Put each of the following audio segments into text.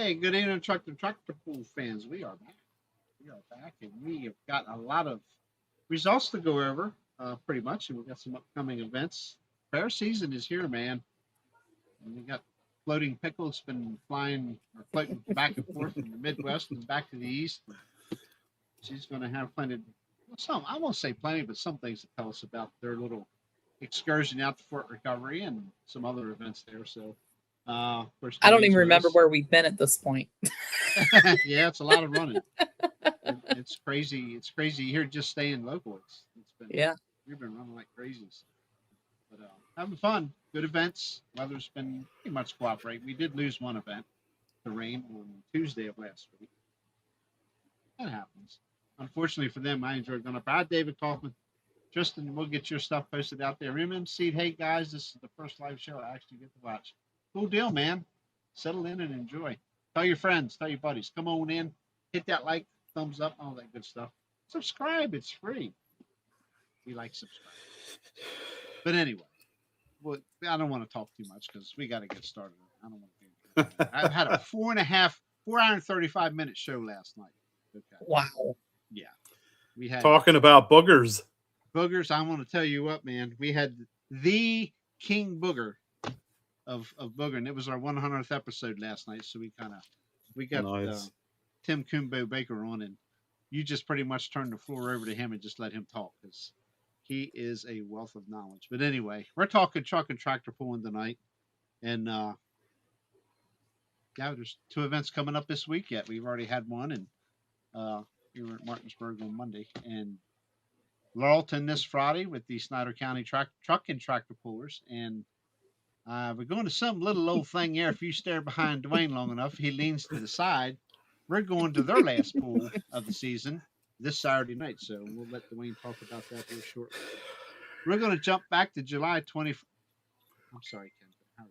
Hey, good evening, tractor pool fans. We are back. We are back, and we have got a lot of results to go over, pretty much, and we've got some upcoming events. Fair season is here, man. And we got floating pickles been flying or floating back and forth from the Midwest and back to the East. She's going to have plenty. Some I won't say plenty, but some things to tell us about their little excursion out to Fort Recovery and some other events there. So, of course, I don't even Dwayne's with remember us. where we've been at this point. Yeah, it's a lot of running. It's crazy. It's crazy here just staying local. It's been Yeah. we've been running like crazies, but having fun. Good events. Weather's been pretty much cooperating. We did lose one event to rain on Tuesday of last week. That happens. Unfortunately for them, I enjoyed going up. Hi, David Kaufman. Tristan, we'll get your stuff posted out there. MMC, hey guys, this is the first live show I actually get to watch. Cool deal, man. Settle in and enjoy. Tell your friends, tell your buddies. Come on in, hit that like, thumbs up, all that good stuff. Subscribe, it's free. We like subscribe. But anyway, well, I don't want to talk too much because we got to get started. I don't want to do I've had a 4 hour and 35-minute show last night. Okay. Wow. Yeah. We had Talking about boogers. boogers. I want to tell you what, man. We had the King Booger of Booger, and it was our 100th episode last night. So we got Nice. Tim Kumbo Baker on, and you just pretty much turned the floor over to him and just let him talk because he is a wealth of knowledge. But anyway, we're talking truck and tractor pulling tonight, and yeah, there's 2 events coming up this week yet. We've already had one, and we were at Martinsburg on Monday, and Laurelton this Friday with the Snyder County truck and tractor pullers, and we're going to some little old thing here. If you stare behind Dwayne long enough, he leans to the side. We're going to their last pool of the season this Saturday night, so we'll let Dwayne talk about that here shortly. We're going to jump back to July 20th. I'm sorry, Ken. How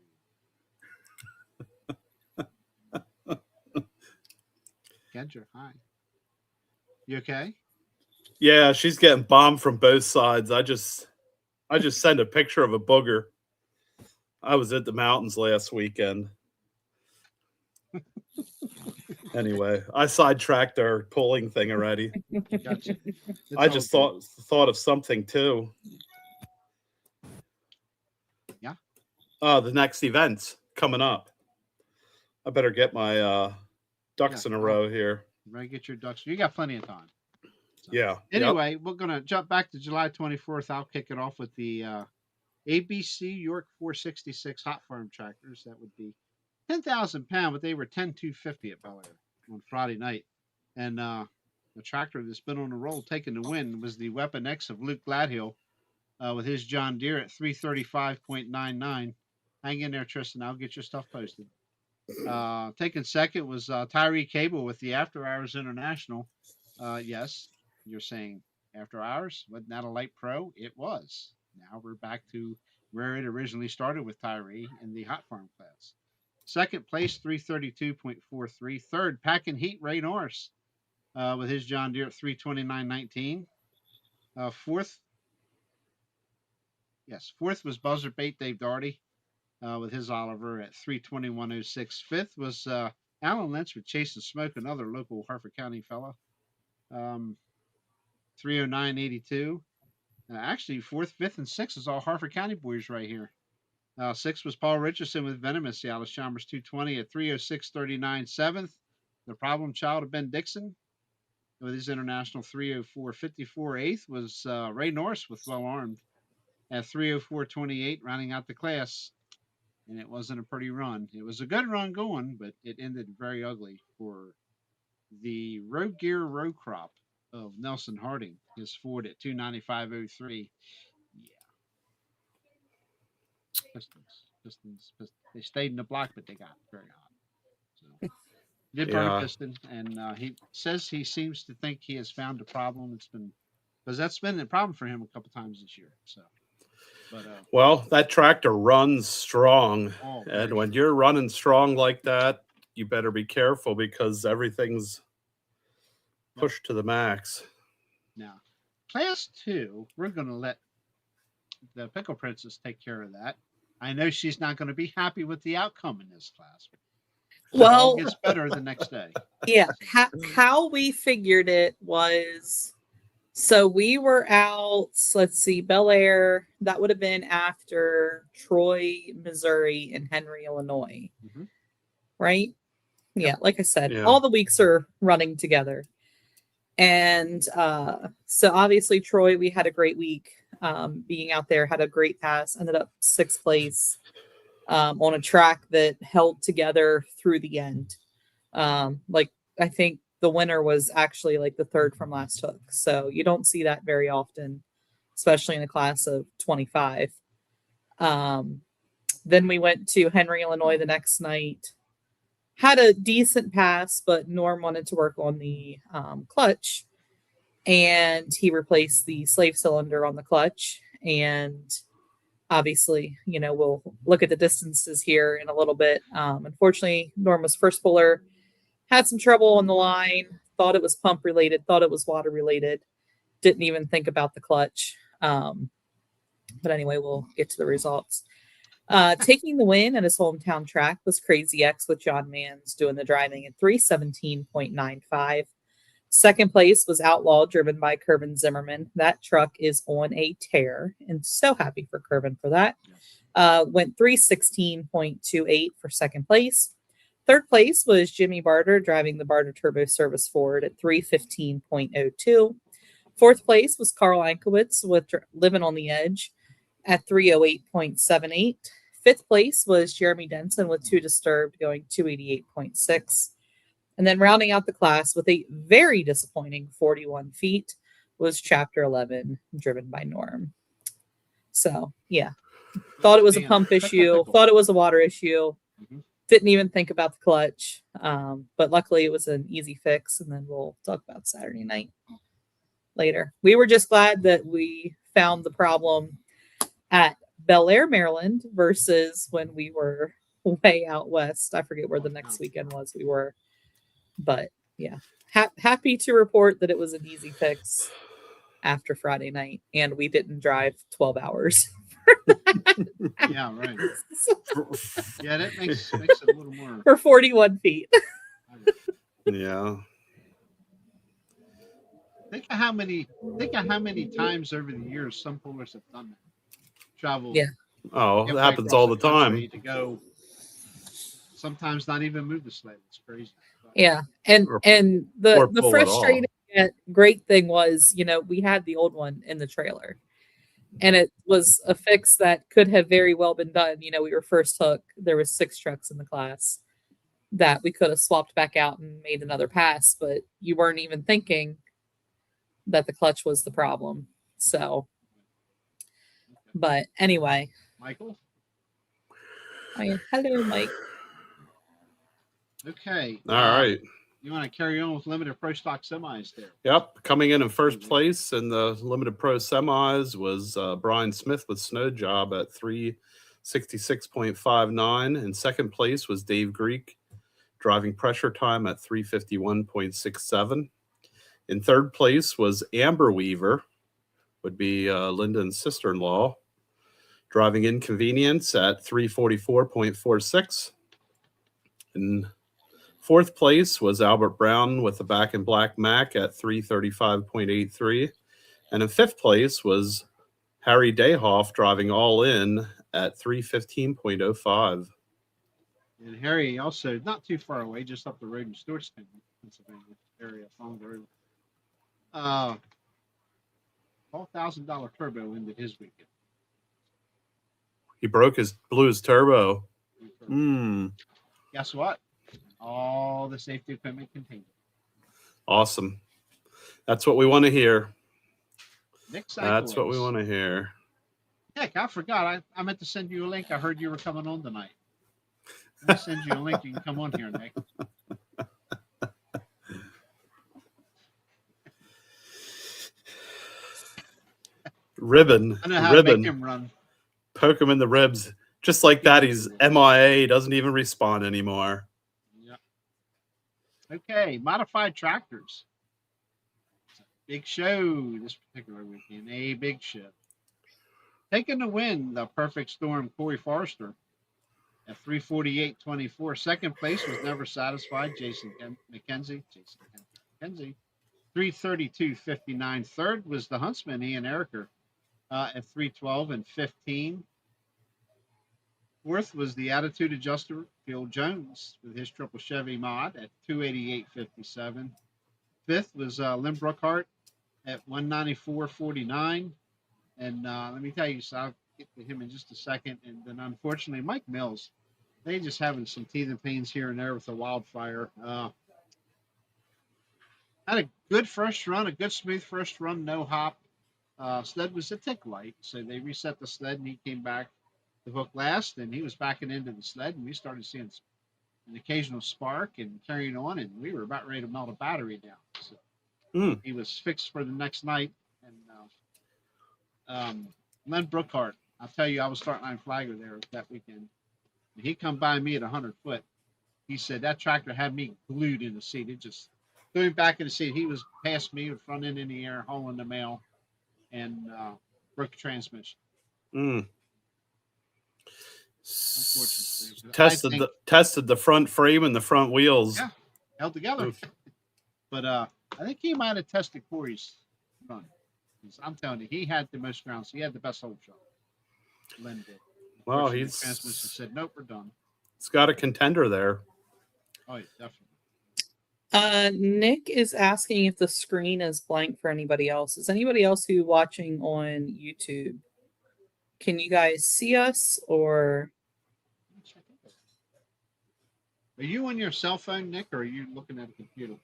are you? Kendra, hi. You okay? Yeah, she's getting bombed from both sides. I just sent a picture of a booger. I was at the mountains last weekend. Anyway, I sidetracked our pulling thing already. Gotcha. I just thought of something too. Yeah. The next event's coming up. I better get my ducks in a row here. Right, get your ducks. You got plenty of time. So, Yeah. Anyway, we're gonna jump back to July 24th. I'll kick it off with the ABC York 466 hot farm tractors. That would be 10,000 pound, but they were 10,250 at Bel Air on Friday night. And the tractor that's been on the roll taking the win was the Weapon X of Luke Gladhill with his John Deere at 335.99. Hang in there, Tristan. I'll get your stuff posted. Taking second was Tyree Cable with the After Hours International. Yes, you're saying After Hours? Wasn't that a light pro? It was. Now we're back to where it originally started with Tyree in the hot farm class. Second place, 332.43. Third, Pack and Heat, Ray Norris with his John Deere at 329.19. Fourth was Buzzard Bait Dave Doherty with his Oliver at 321.06. Fifth was Alan Lynch with Chasing Smoke, another local Harford County fella, 309.82. Actually, fourth, fifth, and sixth is all Harford County boys right here. Sixth was Paul Richardson with Venomous, the Alice Chalmers 220 at 306.39. Seventh, the problem child of Ben Dixon with his international 304.54. Eighth was Ray Norris with Well Armed at 304.28, rounding out the class. And it wasn't a pretty run. It was a good run going, but it ended very ugly for the Road Gear Row Crop of Nelson Harding, his Ford at 295.03. Yeah. Pistons. They stayed in the block, but they got very hot. So did burn a piston, and he says he seems to think he has found a problem. It's been because that's been a problem for him a couple times this year. So, but well, that tractor runs strong, and when you're running strong like that, you better be careful because everything's pushed to the max. Now, class 2, we're going to let the Pickle Princess take care of that. I know she's not going to be happy with the outcome in this class. It all Well, gets better the next day. yeah. How we figured it was, so we were out, let's see, Bel Air, that would have been after Troy, Missouri, and Henry, Illinois, Mhm. right? Yeah, like I said, Yeah. all the weeks are running together. And so obviously, Troy, we had a great week being out there, had a great pass, ended up sixth place on a track that held together through the end. Like, I think the winner was actually like the third from last hook. So you don't see that very often, especially in a class of 25. Then we went to Henry, Illinois the next night. Had a decent pass, but Norm wanted to work on the clutch, and he replaced the slave cylinder on the clutch. And obviously, we'll look at the distances here in a little bit. Unfortunately, Norm was first puller, had some trouble on the line, thought it was pump related, thought it was water related, didn't even think about the clutch. But anyway, we'll get to the results. Taking the win at his hometown track was Crazy X with John Mans doing the driving at 3:17.95. Second place was Outlaw, driven by Kervin Zimmerman. That truck is on a tear, and so happy for Kervin for that. Went 3:16.28 for second place. Third place was Jimmy Barter, driving the Barter Turbo Service Ford at 3:15.02. Fourth place was Carl Ankowitz with Living on the Edge at 3:08.78. Fifth place was Jeremy Denson with Too Disturbed, going 288.6. And then rounding out the class with a very disappointing 41 feet was Chapter 11, driven by Norm. So, yeah. Thought it was a pump issue, thought it was a water issue, didn't even think about the clutch. But luckily it was an easy fix, and then we'll talk about Saturday night later. We were just glad that we found the problem at Bel Air, Maryland, versus when we were way out west. I forget where the next weekend was we were. But yeah, happy to report that it was an easy fix after Friday night, and we didn't drive 12 hours. Yeah, right. Yeah, that makes it a little more. For 41 feet. Yeah. Think of how many times over the years some pullers have done that. Travel. Yeah. Oh, it happens all the time. To go. Sometimes not even move the sled. It's crazy. Yeah, and the frustrating great thing was, we had the old one in the trailer, and it was a fix that could have very well been done. We were first hook. There was 6 trucks in the class that we could have swapped back out and made another pass, but you weren't even thinking that the clutch was the problem. So, but anyway, Michael. Hello, Mike. Okay. All right. You want to carry on with limited pro stock semis there? Yep. Coming in first place in the limited pro semis was Brian Smith with Snow Job at 3:66.59. In second place was Dave Greek, driving Pressure Time at 3:51.67. In third place was Amber Weaver, would be Lyndon's sister-in-law, driving Inconvenience at 3:44.46. In fourth place was Albert Brown with the Back in Black Mac at 3:35.83. And in fifth place was Harry Dayhoff driving All In at 3:15.05. And Harry also not too far away, just up the road in Stewartstown, Pennsylvania area, Farnborough. $12,000 turbo ended his weekend. He blew his turbo. Guess what? All the safety equipment contained. Awesome. That's what we want to hear. That's what we want to hear. Heck, I forgot. I meant to send you a link. I heard you were coming on tonight. Let me send you a link. You can come on here, Nick. Ribbon. I know how to make him run. Poke him in the ribs. Just like that, he's MIA. Doesn't even respond anymore. Yeah. Okay, modified tractors. Big show this particular weekend. A big show. Taking the win, the Perfect Storm, Corey Forrester. at 3:48.24. Second place was Never Satisfied, McKenzie. 3:32.59. Third was the Huntsman, Ian Ericker, at 3:12 and 15. Fourth was the Attitude Adjuster, Phil Jones, with his triple Chevy mod at 288.57. Fifth was Lynn Brookhart at 194.49. And let me tell you, so I'll get to him in just a second. And then unfortunately, Mike Mills, they just having some teething pains here and there with the wildfire. Had a good first run, a good smooth first run, no hop. Sled was a tick light, so they reset the sled and he came back to hook last, and he was backing into the sled, and we started seeing an occasional spark and carrying on, and we were about ready to melt a battery down. So he was fixed for the next night. And Len Brookhart, I'll tell you, I was starting line flagger there that weekend. And he come by me at 100 foot. He said that tractor had me glued in the seat. It just going back in the seat. He was past me with front end in the air, hauling the mail, and broke the transmission. Unfortunately, tested the front frame and the front wheels. Yeah, held together. But I think he might have tested Corey's run. I'm telling you, he had the most grounds. He had the best hold shot. Len did. Well, the transmission said, "Nope, we're done." It's got a contender there. Oh, yeah, definitely. Nick is asking if the screen is blank for anybody else. Is anybody else who watching on YouTube? Can you guys see us, or are you on your cell phone, Nick, or are you looking at a computer?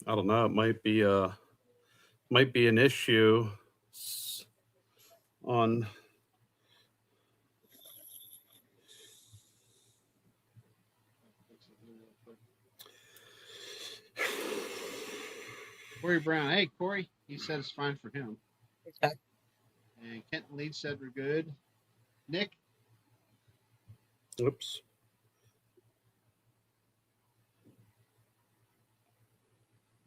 I don't know. It might be an issue on. Corey Brown. Hey, Corey. He said it's fine for him. Okay. And Kenton Lead said we're good. Nick. Oops.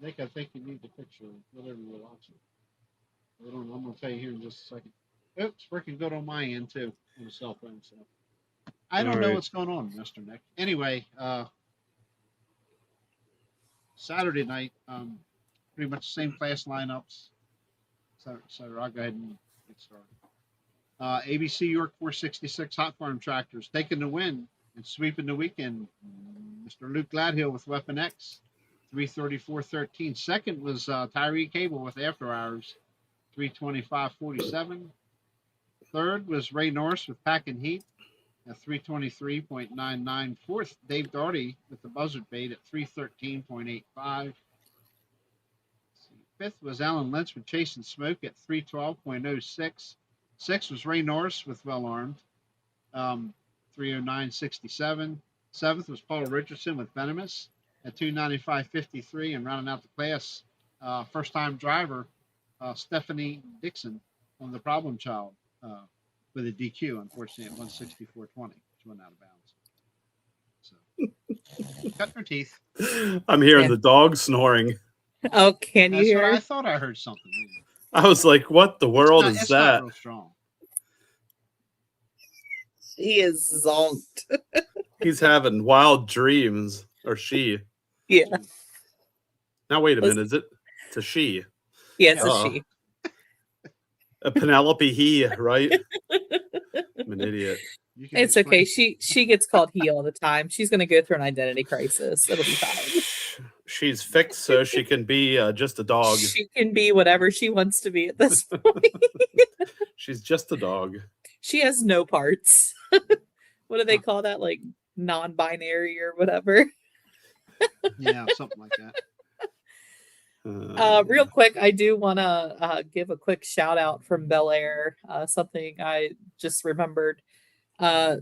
Nick, I think you need the picture, whatever you're watching. I'm going to tell you here in just a second. Oops, working good on my end, too, on the cell phone. So I don't know what's going on, Mr. Nick. Anyway, Saturday night, pretty much the same class lineups. So I'll go ahead and get started. ABC York 466 Hot Farm Tractors taking the win and sweeping the weekend. Mr. Luke Gladhill with Weapon X, 334.13. Second was Tyree Cable with After Hours, 325.47. Third was Ray Norris with Pack and Heat at 323.99. Fourth, Dave Doherty with the Buzzard Bait at 313.85. Fifth was Alan Lynch with Chase and Smoke at 312.06. Sixth was Ray Norris with Well Armed, 309.67. Seventh was Paul Richardson with Venomous at 295.53. And rounding out the class, first-time driver Stephanie Dixon on the Problem Child with a DQ, unfortunately, at 164.20, which went out of bounds. So, cutting her teeth. I'm hearing the dog snoring. Oh, can you hear? I thought I heard something. I was like, what the world is that? Not real strong. He is zonked. He's having wild dreams, or she. Yeah. Now, wait a minute. Is it? It's a she. Yeah, it's a she. A Penelope he, right? I'm an idiot. It's okay. She gets called he all the time. She's going to go through an identity crisis. It'll be fine. She's fixed so she can be just a dog. She can be whatever she wants to be at this point. She's just a dog. She has no parts. What do they call that? Like non-binary or whatever? Yeah, something like that. Real quick, I do want to give a quick shout out from Bel Air. Something I just remembered.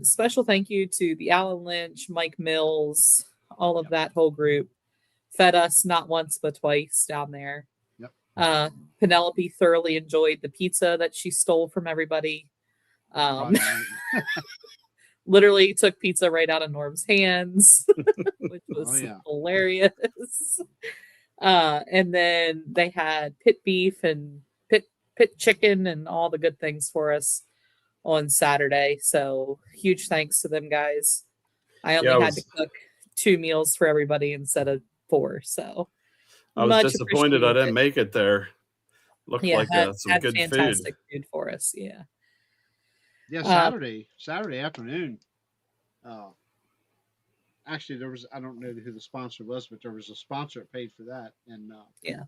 Special thank you to the Alan Lynch, Mike Mills, all of that whole group. Fed us not once but twice down there. Yep. Penelope thoroughly enjoyed the pizza that she stole from everybody. Literally took pizza right out of Norm's hands, which was hilarious. And then they had pit beef and pit pit chicken and all the good things for us on Saturday. So huge thanks to them guys. I only had to cook 2 meals for everybody instead of 4. So I was much disappointed I appreciated. didn't make it there. Looked like some had good fantastic food for us. Yeah. Yeah, Saturday afternoon. Actually, there was, I don't know who the sponsor was, but there was a sponsor that paid for that, and Yeah.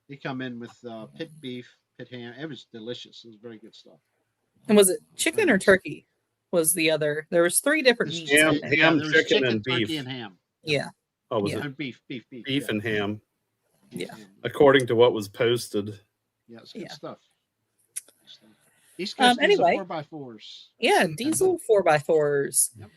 he come in with pit beef, pit ham. It was delicious. It was very good stuff. And was it chicken or turkey? Was the other? There was 3 different meats. Ham, there was chicken, and turkey, beef. and ham. Yeah. Oh, was Yeah, it beef, beef and ham? Yeah. According to what was posted. Yeah, it's good stuff. East Coast diesel 4x4s. Yeah, diesel 4x4s. Yep.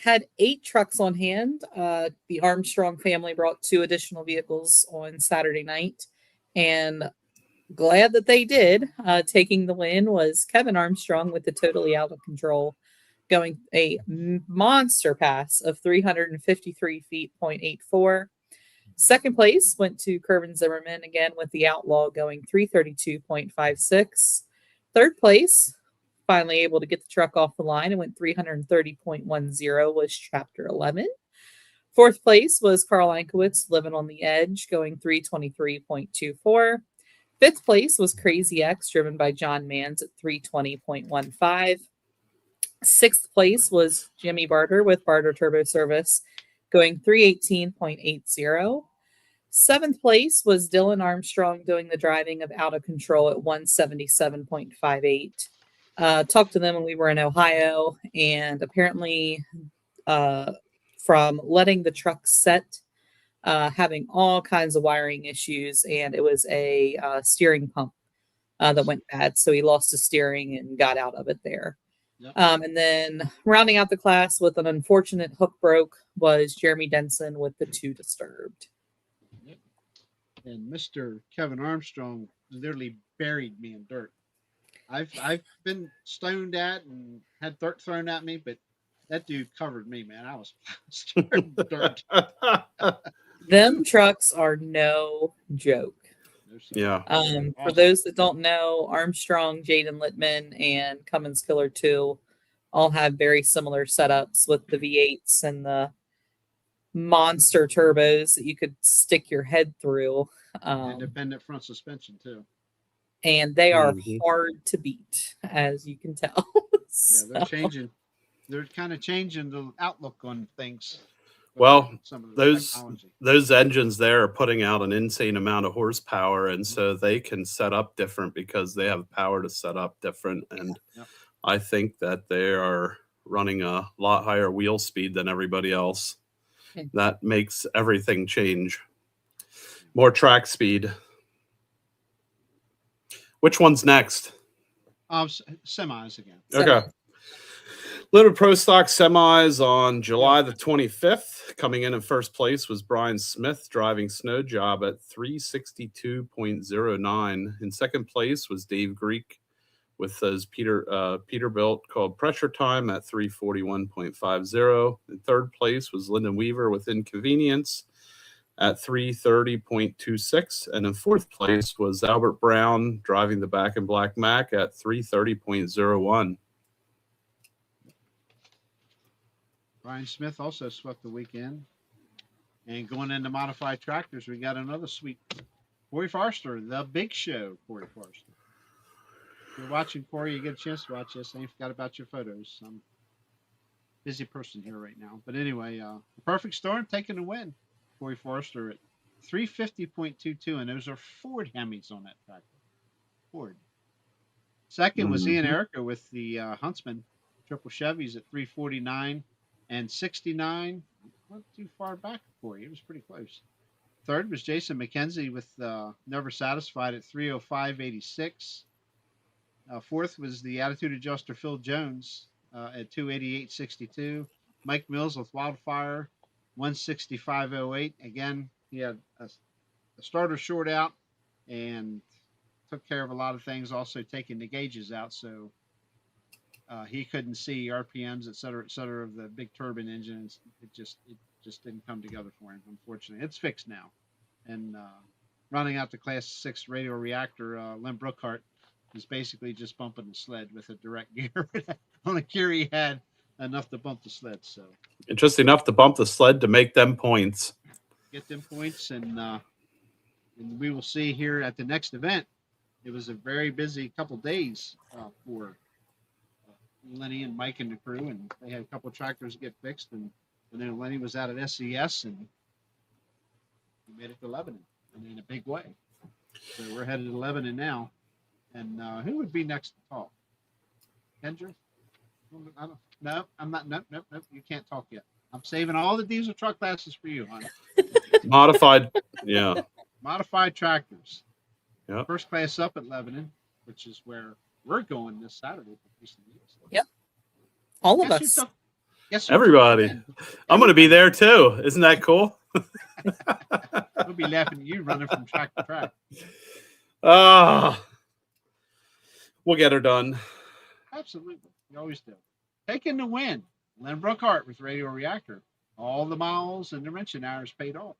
Had 8 trucks on hand. The Armstrong family brought 2 additional vehicles on Saturday night, and glad that they did. Taking the win was Kevin Armstrong with the totally out of control, going a monster pass of 353 feet, 0.84. Second place went to Kervin Zimmerman again with the Outlaw going 332.56. Third place, finally able to get the truck off the line and went 330.10, was Chapter 11. Fourth place was Carl Ankowitz, Living on the Edge, going 323.24. Fifth place was Crazy X, driven by John Mans at 320.15. Sixth place was Jimmy Barter with Barter Turbo Service, going 318.80. Seventh place was Dylan Armstrong doing the driving of Out of Control at 177.58. Talked to them when we were in Ohio, and apparently from letting the truck set, having all kinds of wiring issues, and it was a steering pump that went bad. So he lost his steering and got out of it there. Yep. And then rounding out the class with an unfortunate hook broke was Jeremy Denson with the 2 Disturbed. Yep. And Mr. Kevin Armstrong literally buried me in dirt. I've been stoned at and had dirt thrown at me, but that dude covered me, man. I was plastered in dirt. Them trucks are no joke. Yeah. For those that don't know, Armstrong, Jaden Littman, and Cummins Killer 2 all have very similar setups with the V8s and the monster turbos that you could stick your head through. Independent front suspension too. And they are hard to beat, as you can tell. Yeah, they're changing. They're kind of changing the outlook on things. Well, some of those engines there are putting out an insane amount of horsepower, and so they can set up different because they have power to set up different. And I think that they are running a lot higher wheel speed than everybody else. Okay. That makes everything change. More track speed. Which one's next? Semis again. Okay. Little Pro Stock Semis on July the 25th. Coming in first place was Brian Smith, driving Snow Job at 362.09. In second place was Dave Greek with his Peterbilt called Pressure Time at 341.50. In third place was Lyndon Weaver with Inconvenience at 330.26. And in fourth place was Albert Brown, driving the Back in Black Mac at 330.01. Brian Smith also swept the weekend. And going into modified tractors, we got another sweet Corey Forrester, the big show, Corey Forrester. If you're watching, Corey, you get a chance to watch this. I ain't forgot about your photos. I'm a busy person here right now. But anyway, the perfect storm taking the win. Corey Forrester at 350.22, and those are Ford Hemis on that tractor. Ford. Second was Ian Erica with the Huntsman triple Chevys at 349 and 69. Not too far back for you. It was pretty close. Third was Jason McKenzie with Never Satisfied at 305.86. Fourth was the Attitude Adjuster Phil Jones at 288.62. Mike Mills with Wildfire 165.08. Again, he had a starter short out and took care of a lot of things, also taking the gauges out, so he couldn't see RPMs, et cetera, of the big turbine engines. It just didn't come together for him, unfortunately. It's fixed now. And running out the Class 6 radio reactor, Len Brookhart is basically just bumping the sled with a direct gear. On a gear he had enough to bump the sled. So just enough to bump the sled to make them points. Get them points, and we will see here at the next event. It was a very busy couple days for Lenny and Mike and the crew, and they had a couple of tractors get fixed, and then Lenny was out at SES, and he made it to Lebanon, and in a big way. So we're headed to Lebanon now, and who would be next to talk? Kendra? No, I'm not. Nope. You can't talk yet. I'm saving all the diesel truck classes for you, honey. Modified, yeah. Modified tractors. Yep. First class up at Lebanon, which is where we're going this Saturday. Yep. All of us. Yes, everybody. I'm going to be there too. Isn't that cool? We'll be laughing at you running from track to track. We'll get her done. Absolutely. You always do. Taking the win. Len Brookhart with Radio Reactor. All the miles and dimension hours paid off.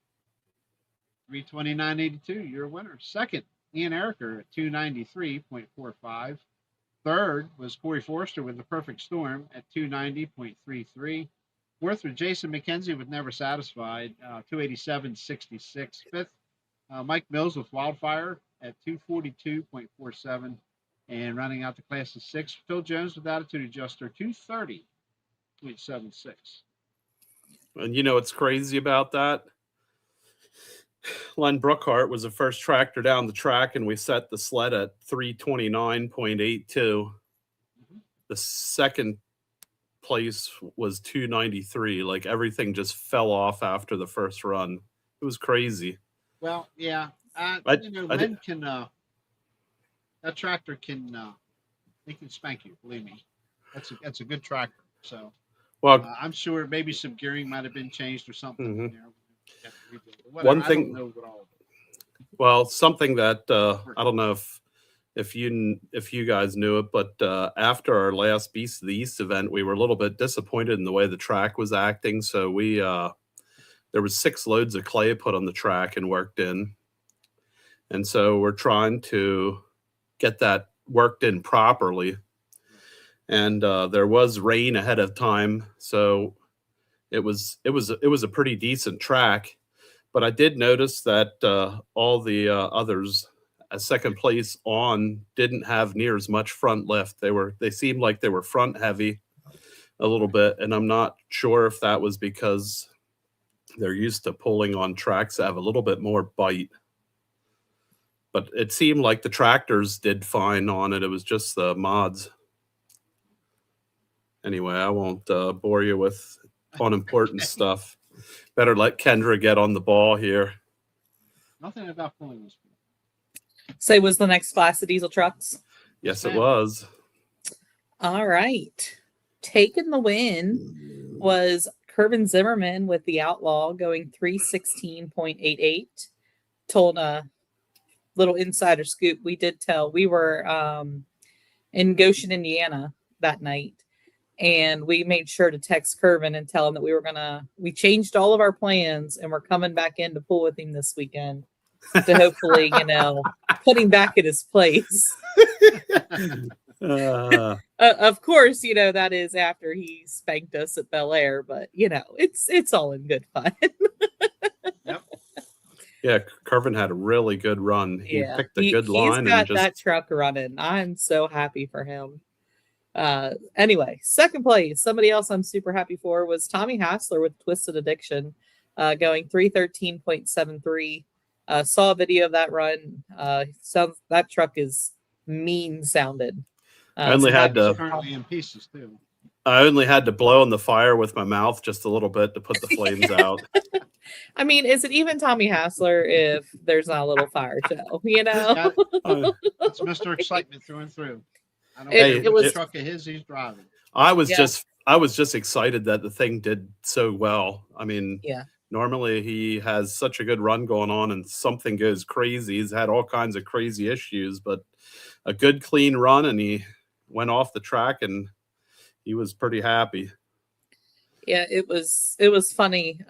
329.82, you're a winner. Second, Ian Ericker at 293.45. Third was Corey Forrester with the perfect storm at 290.33. Fourth was Jason McKenzie with Never Satisfied, 287.66. Fifth, Mike Mills with Wildfire at 242.47. And running out the class of 6, Phil Jones with Attitude Adjuster, 230.76. And you know what's crazy about that? Len Brookhart was the first tractor down the track, and we set the sled at 329.82. Mm-hmm. The second place was 293. Like, everything just fell off after the first run. It was crazy. Well, yeah. Len can, that tractor can, he can spank you, believe me. That's a good tractor. So, well, I'm sure maybe some gearing might have been changed or something. Mm-hmm. You know, one thing, well, something that I don't know if you guys knew it, but after our last Beast of the East event, we were a little bit disappointed in the way the track was acting. So we there was 6 loads of clay put on the track and worked in, and so we're trying to get that worked in properly. And there was rain ahead of time, so it was a pretty decent track. But I did notice that all the others at second place on didn't have near as much front lift. They seemed like they were front heavy a little bit, and I'm not sure if that was because they're used to pulling on tracks that have a little bit more bite. But it seemed like the tractors did fine on it. It was just the mods. Anyway, I won't bore you with unimportant stuff. Better let Kendra get on the ball here. Nothing about pulling this. So was the next class of diesel trucks? Yes, it was. All right. Taking the win was Kervin Zimmerman with the Outlaw going 316.88. Told a little insider scoop. We did tell we were in Goshen, Indiana that night. And we made sure to text Kervin and tell him that we changed all of our plans and we're coming back in to pull with him this weekend to hopefully, put him back in his place. Of course, that is after he spanked us at Bel Air, but it's all in good fun. Yep. Yeah, Kervin had a really good run. He picked a good line. He's got that truck running. I'm so happy for him. Anyway, second place, somebody else I'm super happy for was Tommy Hassler with Twisted Addiction, going 313.73. Saw a video of that run. That truck is mean sounded. I only had to currently in pieces too. I only had to blow on the fire with my mouth just a little bit to put the flames out. I mean, is it even Tommy Hassler if there's not a little fire show? It's Mr. Excitement through and through. I don't know what truck of his he's driving. I was just excited that the thing did so well. I mean, normally he has such a good run going on and something goes crazy. He's had all kinds of crazy issues, but a good clean run, and he went off the track and he was pretty happy. Yeah, it was funny.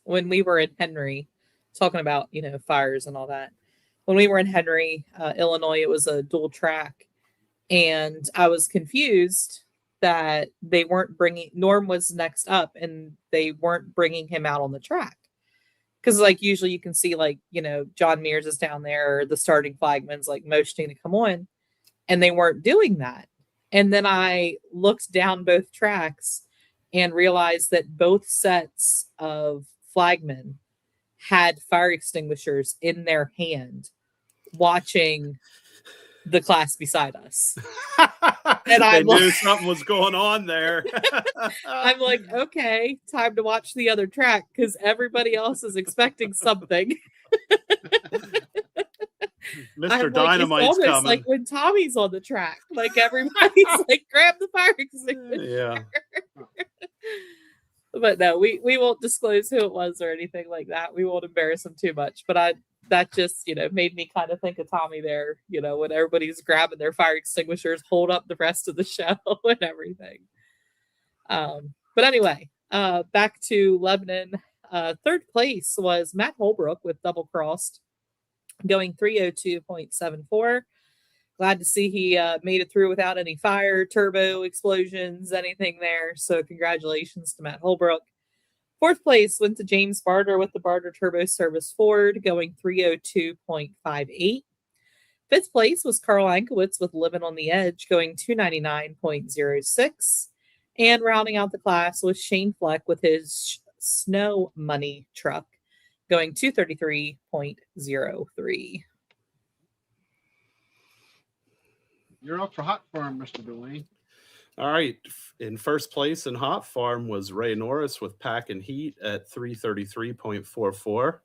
When we were in Henry, talking about, fires and all that. When we were in Henry, Illinois, it was a dual track. And I was confused that they weren't bringing, Norm was next up and they weren't bringing him out on the track. Because, like, usually you can see, like, John Mears is down there, or the starting flagman's like motioning to come on, and they weren't doing that. And then I looked down both tracks and realized that both sets of flagmen had fire extinguishers in their hand watching the class beside us. And they I'm knew like, something was going on there. I'm like, okay, time to watch the other track because everybody else is expecting something. Mr. I'm like, Dynamite's it's almost coming. like when Tommy's on the track, like everybody's like, grab the fire extinguisher. Yeah. But no, we won't disclose who it was or anything like that. We won't embarrass him too much. But that just, made me kind of think of Tommy there, when everybody's grabbing their fire extinguishers, hold up the rest of the show and everything. But anyway, back to Lebanon. Third place was Matt Holbrook with Double Crossed, going 302.74. Glad to see he made it through without any fire, turbo explosions, anything there. So congratulations to Matt Holbrook. Fourth place went to James Barter with the Barter Turbo Service Ford, going 302.58. Fifth place was Carl Ankowitz with Living on the Edge, going 299.06. And rounding out the class was Shane Fleck with his Snow Money truck, going 233.03. You're up for Hot Farm, Mr. Dwayne. All right. In first place in Hot Farm was Ray Norris with Pack and Heat at 333.44.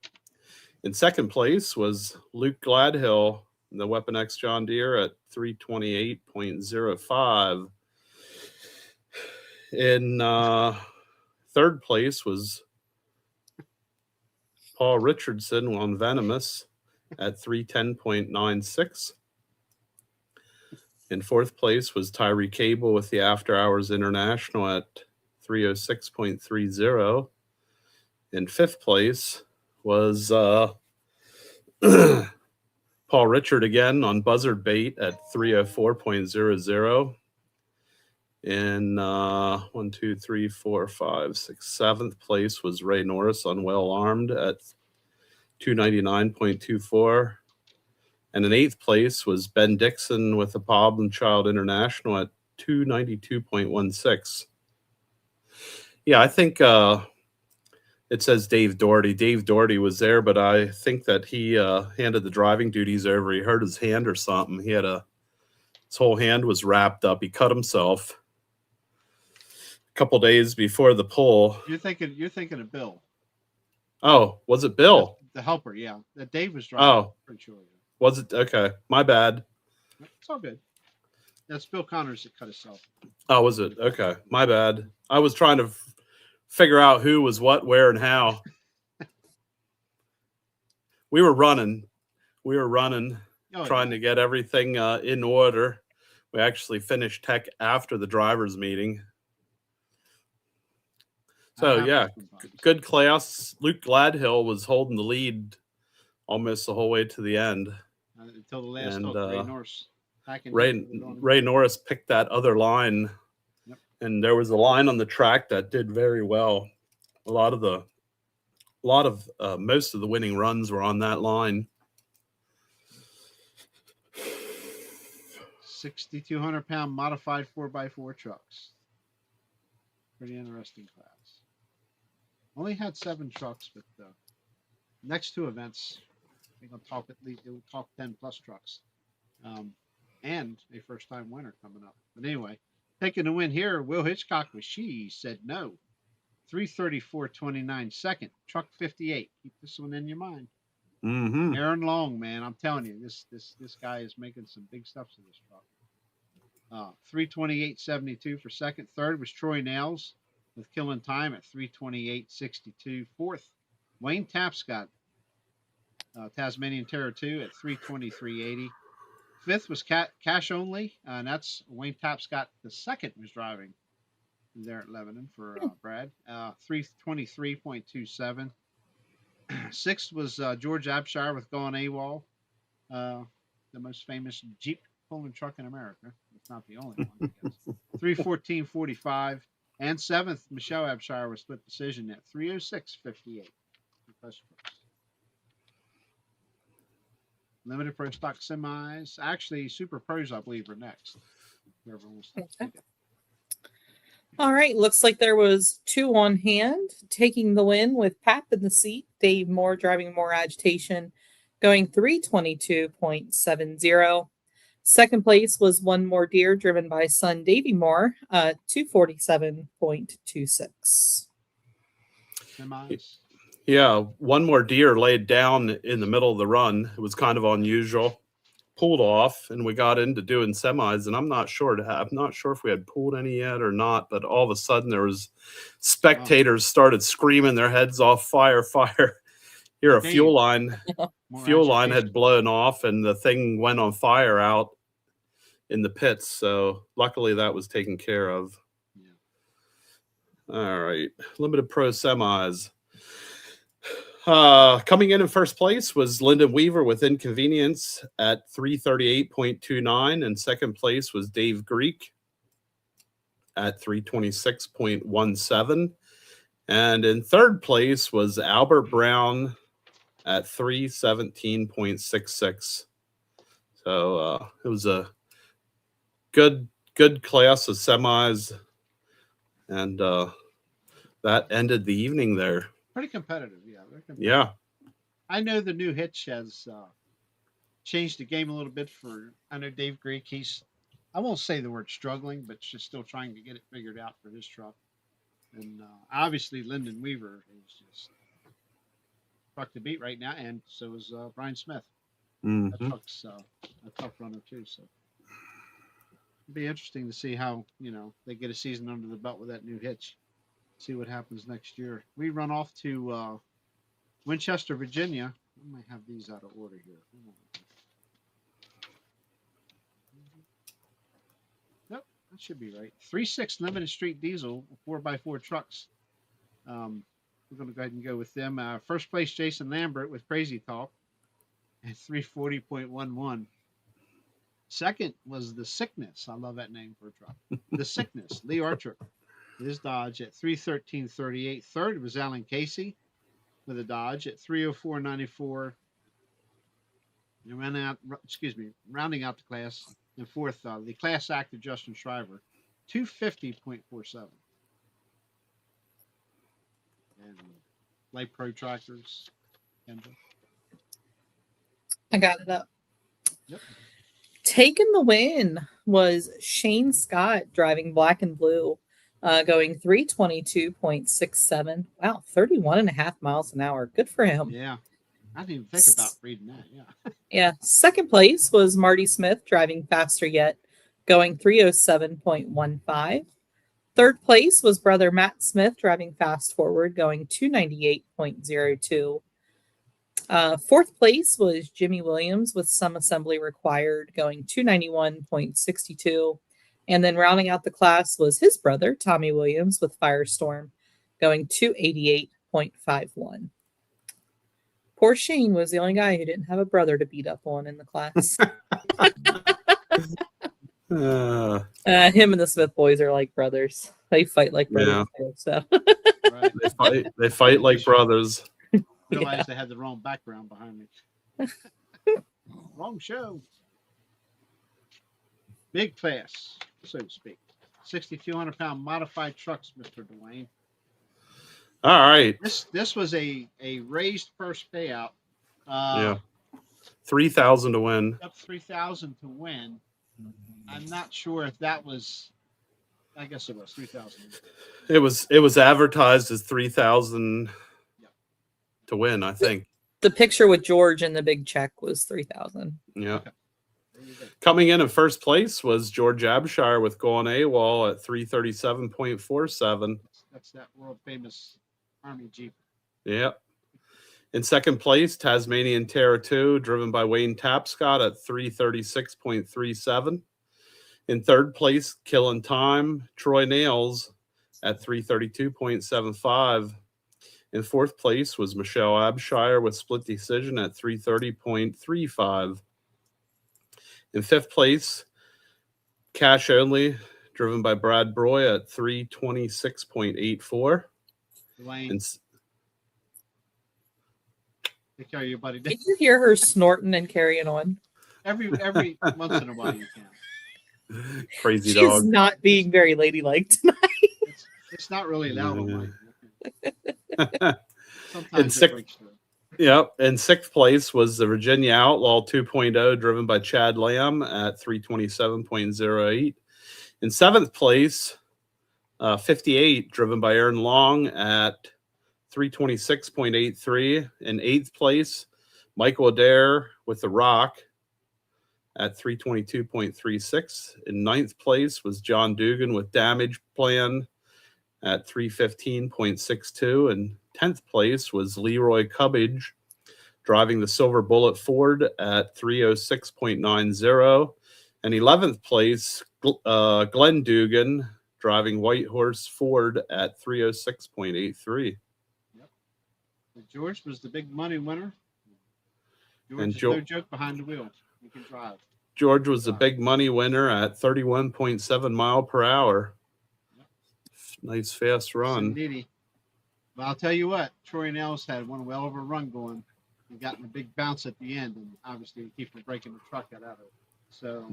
In second place was Luke Gladhill, the Weapon X John Deere, at 328.05. In third place was Paul Richardson on Venomous at 310.96. In fourth place was Tyree Cable with the After Hours International at 306.30. In fifth place was Paul Richard again on Buzzard Bait at 304.00. In 7th place was Ray Norris on Well Armed at 299.24. And in 8th place was Ben Dixon with the Problem Child International at 292.16. Yeah, I think it says Dave Doherty. Dave Doherty was there, but I think that he handed the driving duties over. He hurt his hand or something. His whole hand was wrapped up. He cut himself a couple days before the pull. You're thinking of Bill. Oh, was it Bill? The helper, yeah. That Dave was driving. Oh, pretty sure. was it? Okay, my bad. It's all good. That's Bill Connors that cut himself. Oh, was it? Okay, my bad. I was trying to figure out who was what, where, and how. We were running, trying to get everything in order. We actually finished tech after the drivers' meeting. So, yeah, good class. Luke Gladhill was holding the lead almost the whole way to the end. Until the last hook, Ray Norris. Ray Norris picked that other line. Yep. And there was a line on the track that did very well. Most of the winning runs were on that line. 6,200-pound modified 4x4 trucks. Pretty interesting class. Only had 7 trucks, but next 2 events, we're going to talk at least. We'll talk 10 plus trucks, and a first-time winner coming up. But anyway, taking the win here, Will Hitchcock with She said no. 334.29 second. Truck 58. Keep this one in your mind. Mm-hmm. Aaron Long, man, I'm telling you, this guy is making some big stuff to this truck. 328.72 for second. Third was Troy Nails with Killing Time at 328.62. Fourth, Wayne Tapscott, Tasmanian Terror 2 at 323.80. Fifth was Cash Only, and that's Wayne Tapscott the second was driving there at Lebanon for Brad. 323.27. Sixth was George Abshire with Going AWOL, uh, the most famous Jeep pulling truck in America. It's not the only one, I guess. 3:14:45. And seventh, Michelle Abshire with split decision at 3:06:58. Limited Pro Stock semis. Actually, Super Pros, I believe, are next. Whoever wants to take it. All right, looks like there was two on hand, taking the win with Pap in the seat. Dave Moore driving more agitation, going 322.70. Second place was One More Deer, driven by son Davey Moore, 247.26. Semis. Yeah, One More Deer laid down in the middle of the run. It was kind of unusual. Pulled off, and we got into doing semis, and I'm not sure if we had pulled any yet or not, but all of a sudden there was spectators started screaming their heads off, fire, fire. Here, a fuel line had blown off, and the thing went on fire out in the pits. So luckily that was taken care of. Yeah. All right, Limited Pro semis. Coming in first place was Lyndon Weaver with Inconvenience at 338.29, and second place was Dave Greek at 326.17, and in third place was Albert Brown at 317.66. So it was a good class of semis, and that ended the evening there. Pretty competitive, yeah. Yeah. I know the new hitch has changed the game a little bit I know Dave Greek, I won't say the word struggling, but just still trying to get it figured out for his truck. And obviously Lyndon Weaver is just truck to beat right now, and so is Brian Smith. Mm-hmm. That truck's a tough runner too, so it'll be interesting to see how, they get a season under the belt with that new hitch. See what happens next year. We run off to Winchester, Virginia. I might have these out of order here. Nope, that should be right. 3.6 Limited Street Diesel, 4x4 trucks. We're going to go ahead and go with them. First place, Jason Lambert with Crazy Talk at 340.11. Second was The Sickness. I love that name for a truck. The Sickness, Lee Archer. His Dodge at 313.38. Third was Alan Casey with a Dodge at 304.94. And rounding out the class. And fourth, the class actor Justin Shriver, 250.47. And Light Pro Tractors, Kendra. I got it up. Yep. Taking the win was Shane Scott driving Black and Blue, going 322.67. Wow, 31.5 miles an hour. Good for him. Yeah. I didn't even think about reading that. Yeah. Yeah. Second place was Marty Smith driving Faster Yet, going 307.15. Third place was brother Matt Smith driving Fast Forward, going 298.02. Fourth place was Jimmy Williams with Some Assembly Required, going 291.62. And then rounding out the class was his brother, Tommy Williams, with Firestorm, going 288.51. Poor Shane was the only guy who didn't have a brother to beat up on in the class. Him and the Smith boys are like brothers. They fight like brothers. Too, so Right. They fight like brothers. Realized they had the wrong background behind me. Wrong show. Big class, so to speak. 6,200-pound modified trucks, Mr. Dwayne. All right. This was a raised first payout. $3,000 to win. Up $3,000 to win. I'm not sure if that was. I guess it was $3,000. It was advertised as $3,000 to win, I think. The picture with George and the big check was $3,000. Yeah. Okay. Coming in first place was George Abshire with Going AWOL at 337.47. That's that world famous Army Jeep. Yeah. In second place, Tasmanian Terror 2, driven by Wayne Tapscott at 336.37. In third place, Killing Time, Troy Nails at 332.75. In fourth place was Michelle Abshire with split decision at 330.35. In fifth place, Cash Only, driven by Brad Broy at 326.84. Elaine, And take care of your buddy. Can you hear her snorting and carrying on? Every once in a while you can. crazy She's dog. not being very ladylike tonight. It's not really loud on mine. In Sometimes it sixth, breaks through. yep. In sixth place was the Virginia Outlaw 2.0, driven by Chad Lamb at 327.08. In seventh place, 58, driven by Aaron Long at 326.83. In eighth place, Michael Adair with the Rock at 322.36. In ninth place was John Dugan with Damage Plan at 315.62. And 10th place was Leroy Cubbage driving the Silver Bullet Ford at 306.90. And 11th place, Glenn Dugan driving White Horse Ford at 306.83. Yep. But George was the big money winner. George And is no joke behind the wheel. He can drive. George was the big money winner at 31.7 mile per hour. Yep. Nice fast run. Indeedy. But I'll tell you what, Troy Nels had one well of a run going and gotten a big bounce at the end, and obviously he keeps breaking the truck out of it. So,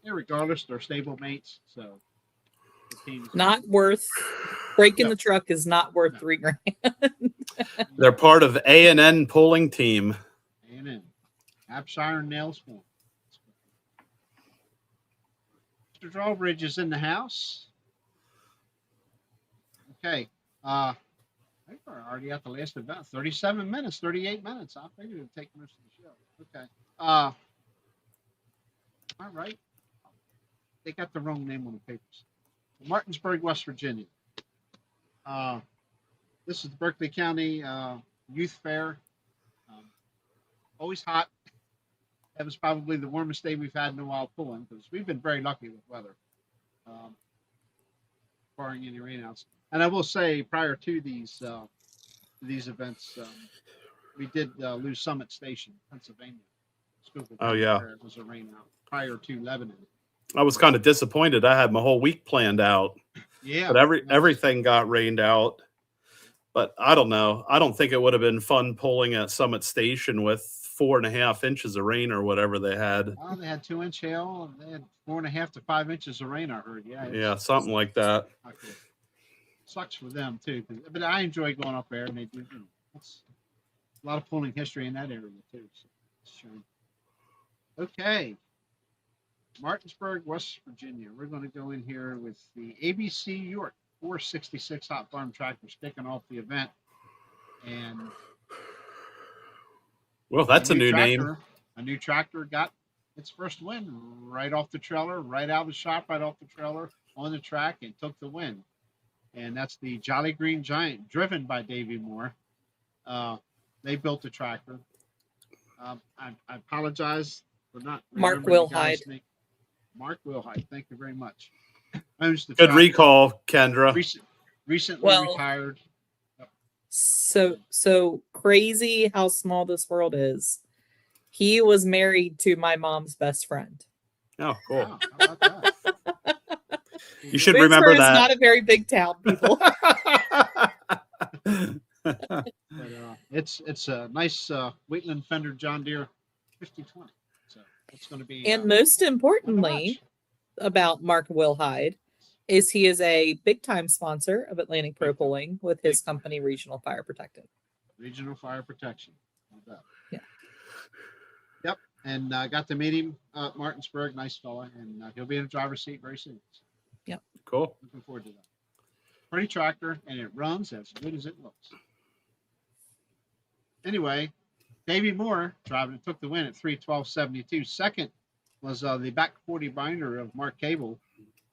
regardless, they're stable mates. So, the team's Not worth breaking the truck is not worth $3,000. They're part of A&N pulling team. A&N. Abshire and Nails form. Mr. Drawbridge is in the house. Okay. I think we're already at the last event. 37 minutes, 38 minutes. I figured it would take most of the show. Okay. All right. They got the wrong name on the papers. Martinsburg, West Virginia. This is the Berkeley County Youth Fair. Always hot. That was probably the warmest day we've had in a while pulling, because we've been very lucky with weather, barring any rainouts. And I will say, prior to these events, we did lose Summit Station, Pennsylvania. Oh, yeah. It was a rainout prior to Lebanon. I was kind of disappointed. I had my whole week planned out. Yeah. But everything got rained out. But I don't know. I don't think it would have been fun pulling at Summit Station with 4.5 inches of rain or whatever they had. Well, they had 2-inch hail, and they had 4.5 to 5 inches of rain, I heard. Yeah, something like that. Okay. Sucks for them too, but I enjoy going up there, and they do. It's a lot of pulling history in that area too. So sure. Okay, Martinsburg, West Virginia. We're going to go in here with the ABC York 466 hot farm tractors kicking off the event, and well, that's a new name. A new tractor got its first win right off the trailer, right out of the shop, right off the trailer on the track, and took the win. And that's the Jolly Green Giant, driven by Davey Moore. They built the tractor. I apologize for not. Mark Wilhide. Mark Wilhide, thank you very much. Owns the Good tractor. recall, Kendra. Recently retired. So crazy how small this world is. He was married to my mom's best friend. Oh, cool. Wow, how about that? You should remember that. It's not a very big town, people. But, it's a nice Wheatland Fender John Deere 5020. So it's going to be. And most importantly about Mark Wilhide is he is a big time sponsor of Atlantic Pro Pulling with his company Regional Fire Protection. Regional Fire Protection. Yeah. Yep. And I got to meet him at Martinsburg. Nice fella. And he'll be in the driver's seat very soon. Yep. Cool. Looking forward to that. Pretty tractor, and it runs as good as it looks. Anyway, Davey Moore driving took the win at 3:12.72. Second was the back 40 binder of Mark Cable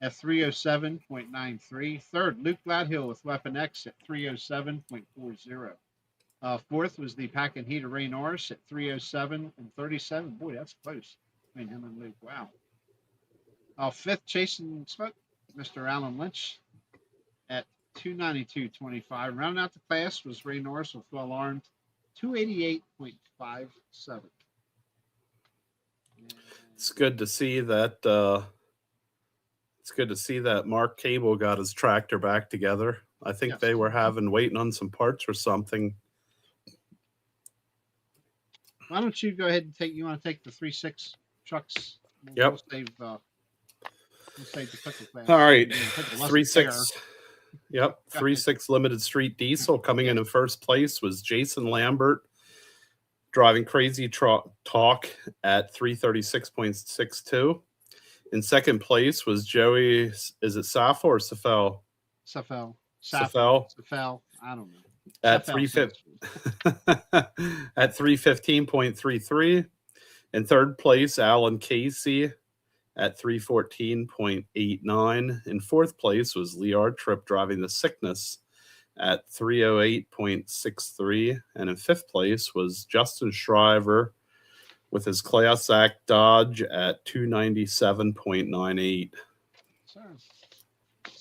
at 3:07.93. Third, Luke Gladhill with Weapon X at 3:07.40. Fourth was the pack and heat of Ray Norris at 3:07.37. Boy, that's close between him and Luke. Wow. Fifth, Chasing Smoke, Mr. Alan Lynch at 292.25. Rounding out the class was Ray Norris with well armed, 288.57. It's good to see that. It's good to see that Mark Cable got his tractor back together. I think Yes. they were waiting on some parts or something. Why don't you go ahead and take? You want to take the 3.6 trucks? Yep. We'll save the pickle class. All right, Pickle wasn't 3.6. Yep, 3.6 Limited Street Diesel. Coming in first place was Jason Lambert, driving Crazy Talk at 336.62. In second place was Joey. Is it Safel or Safel? Safel. Safel. I don't know. At Safel 350 at 315.33. In third place, Alan Casey at 314.89. In fourth place was Lear Tripp driving the Sickness at 308.63. And in fifth place was Justin Shriver with his Class Act Dodge at 297.98. Sir. Okay.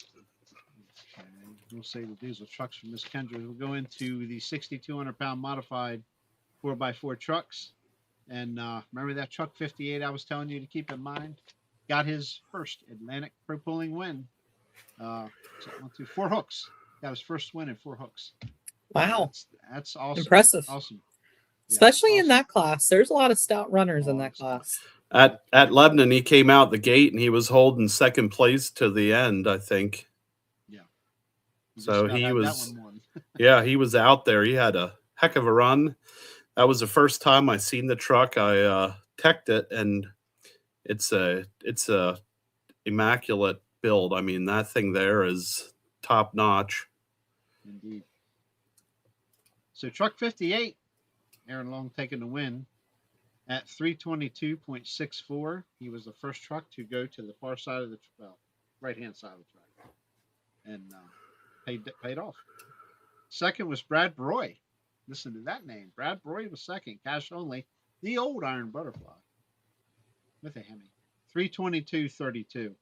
We'll save the diesel trucks from Miss Kendra. We'll go into the 6,200-pound modified 4x4 trucks. And remember that truck 58 I was telling you to keep in mind? Got his first Atlantic Pro Pulling win. So went through 4 hooks. Got his first win in 4 hooks. Wow. That's awesome. Impressive. Awesome. Yeah, Especially awesome. in that class. There's a lot of stout runners in that class. At Lebanon, he came out the gate and he was holding second place to the end, I think. Yeah. So he was, yeah, he was out there. He had a heck of a run. That was the first time I seen the truck. I teched it, and it's a immaculate build. I mean, that thing there is top notch. Indeed. So truck 58, Aaron Long taking the win at 322.64. He was the first truck to go to the far side of the right-hand side of the track, and paid off. Second was Brad Broy. Listen to that name. Brad Broy was second, cash only. The old Iron Butterfly with a Hemi, 322.32.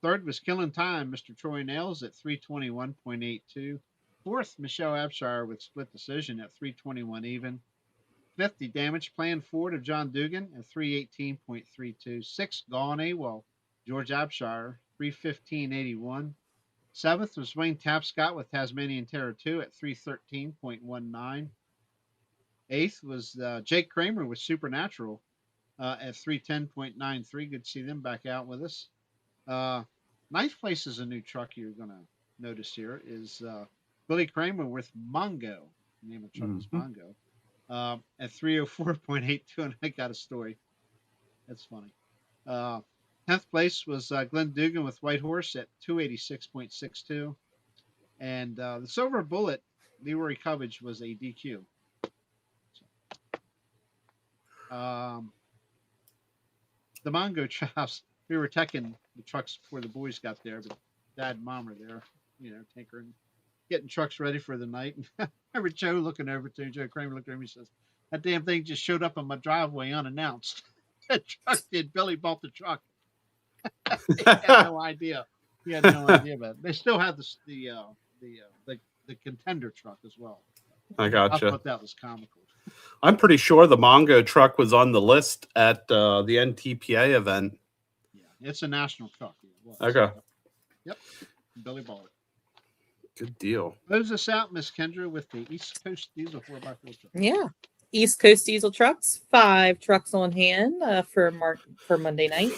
Third was Killing Time, Mr. Troy Nails at 321.82. Fourth, Michelle Abshire with split decision at 321 even. Fifth, the Damage Plan Ford of John Dugan at 318.32. Sixth, Gone AWOL, George Abshire, 315.81. Seventh was Wayne Tapscott with Tasmanian Terror 2 at 313.19. Eighth was Jake Kramer with Supernatural at 310.93. Good to see them back out with us. Ninth place is a new truck you're going to notice here is Billy Kramer with Mongo. The name of the truck is Mongo. At 304.82, and I got a story. That's funny. 10th place was Glenn Dugan with White Horse at 286.62. And the Silver Bullet, Leroy Covage, was a DQ. The Mongo chops, we were teching the trucks before the boys got there, but Dad and Mom were there, tinkering, getting trucks ready for the night. And I remember Joe looking over to Joe Kramer looking at me and says, that damn thing just showed up on my driveway unannounced. That truck did. Billy bought the truck. He had no idea. He had no idea about it. They still have the contender truck as well. I gotcha. I thought that was comical. I'm pretty sure the Mongo truck was on the list at the NTPA event. Yeah, it's a national truck. Okay. Yep. Billy bought it. Good deal. Close us out, Miss Kendra, with the East Coast Diesel 4x4 truck. Yeah. East Coast Diesel trucks, 5 trucks on hand for Monday night.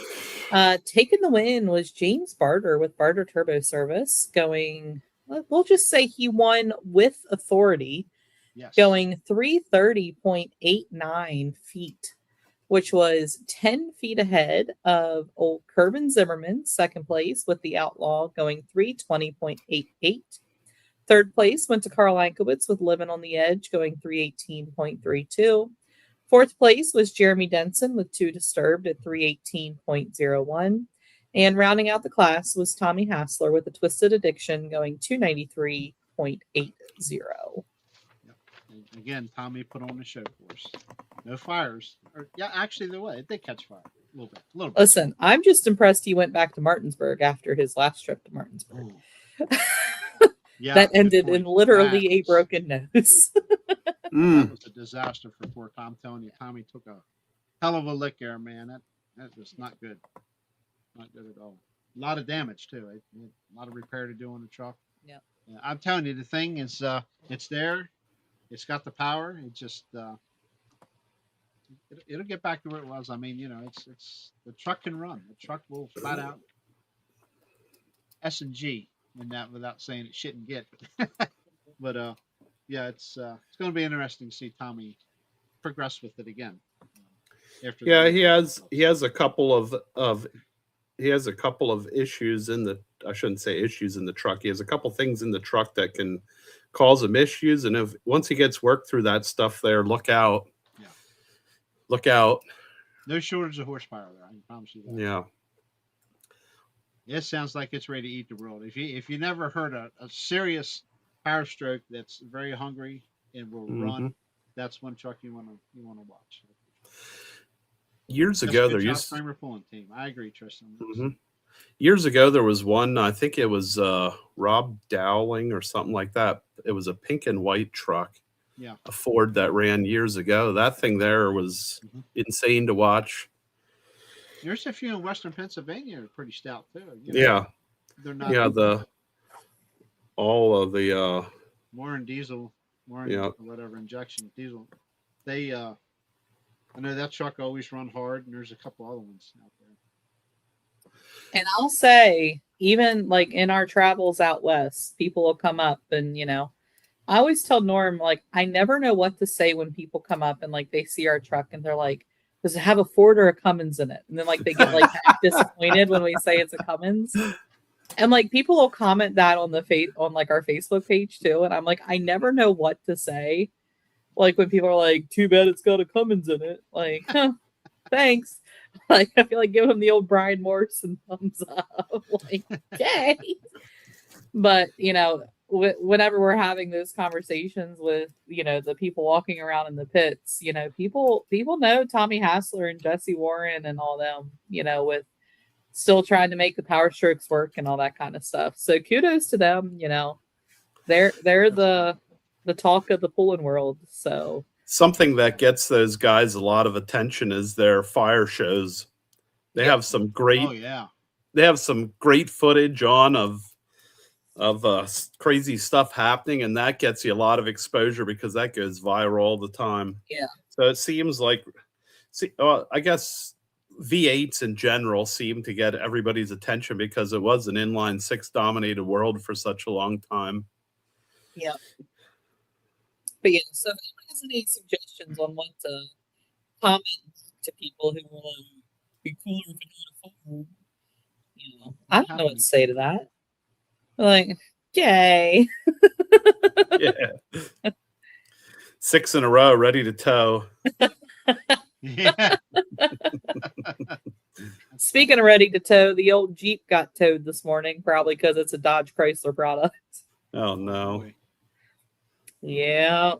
Taking the win was James Barter with Barter Turbo Service, going, we'll just say he won with authority, Yes. going 330.89 feet, which was 10 feet ahead of old Kervin Zimmerman, second place, with the Outlaw going 320.88. Third place went to Carl Ankowitz with Living on the Edge, going 318.32. Fourth place was Jeremy Denson with 2 Disturbed at 318.01. And rounding out the class was Tommy Hassler with a Twisted Addiction, going 293.80. Yep. And again, Tommy put on the show for us. No fires. Actually, there was. It did catch fire a little bit. Listen, I'm just impressed he went back to Martinsburg after his last trip to Martinsburg. Yeah, that good ended in point. literally That a was- broken nose. That Mm. was a disaster for poor Tom. I'm telling you, Tommy took a hell of a lick there, man. That was not good. Not good at all. A lot of damage too. A lot of repair to do on the truck. Yep. Yeah, I'm telling you, the thing is, it's there. It's got the power. It just, it'll get back to where it was. I mean, it's the truck can run. The truck will flat out S&G in that without saying it shouldn't get. But yeah, it's going to be interesting to see Tommy progress with it again. After the Yeah, year. he has a couple of he has a couple of issues in the, I shouldn't say issues in the truck. He has a couple things in the truck that can cause him issues, and if once he gets worked through that stuff there, look out. Yeah. Look out. No shortage of horsepower there. I can promise you that. Yeah. It sounds like it's ready to eat the world. If you never heard a serious power stroke that's very hungry and will run, that's one truck you want to watch. Years That's ago, a there good job, used Kramer pulling team. I agree, Tristan. years ago there was one. I think it was Rob Dowling or something like that. It was a pink and white truck. Yeah. A Ford that ran years ago. That thing there was insane to watch. There's a few in Western Pennsylvania that are pretty stout too. Yeah. They're not. Yeah, all of the Warren diesel, Warren Yeah. whatever injection diesel. They I know that truck always run hard, and there's a couple other ones out there. And I'll say, even like in our travels out west, people will come up and, I always tell Norm, like, I never know what to say when people come up and like they see our truck and they're like, does it have a Ford or a Cummins in it? And then like they get like disappointed when we say it's a Cummins. And like people will comment that on on like our Facebook page too. And I'm like, I never know what to say. Like when people are like, too bad it's got a Cummins in it. Like, thanks. Like I feel like giving them the old Brian Morrison thumbs up. Like, okay. But whenever we're having those conversations with the people walking around in the pits, people know Tommy Hassler and Jesse Warren and all them, with still trying to make the power strokes work and all that kind of stuff. So kudos to them. They're the talk of the pulling world. So something that gets those guys a lot of attention is their fire shows. They have some great Oh yeah. They have some great footage on of crazy stuff happening, and that gets you a lot of exposure because that goes viral all the time. Yeah. So it seems like, I guess V8s in general seem to get everybody's attention because it was an inline six dominated world for such a long time. Yeah. But yeah, so if anyone has any suggestions on what to comment to people who will be cooler if it had a Ford, I don't know what to say to that. Like, yay. Yeah. 6 in a row, ready to tow. Yeah. Speaking of ready to tow, the old Jeep got towed this morning, probably because it's a Dodge Chrysler product. Oh no. Yeah.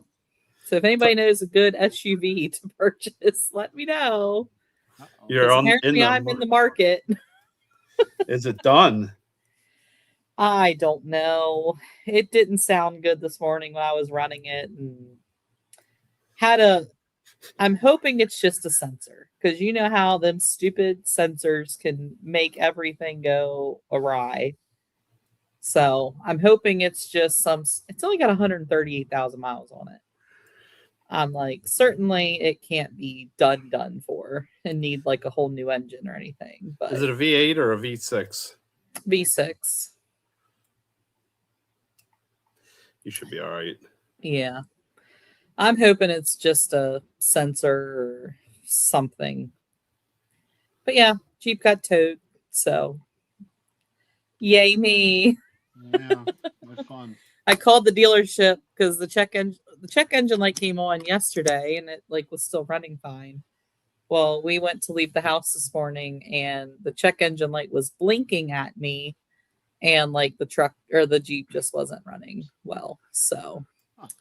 So if anybody knows a good SUV to purchase, let me know. You're on I'm in the market. Is it done? I don't know. It didn't sound good this morning when I was running it, and I'm hoping it's just a sensor, because you know how them stupid sensors can make everything go awry. So I'm hoping it's just it's only got 138,000 miles on it. I'm like, certainly it can't be done for and need like a whole new engine or anything. But Is it a V8 or a V6? V6. You should be all right. Yeah. I'm hoping it's just a sensor or something. But yeah, Jeep got towed. So yay me. Yeah, that's fun. I called the dealership because the check engine light came on yesterday and it like was still running fine. Well, we went to leave the house this morning and the check engine light was blinking at me, and like the truck or the Jeep just wasn't running well. So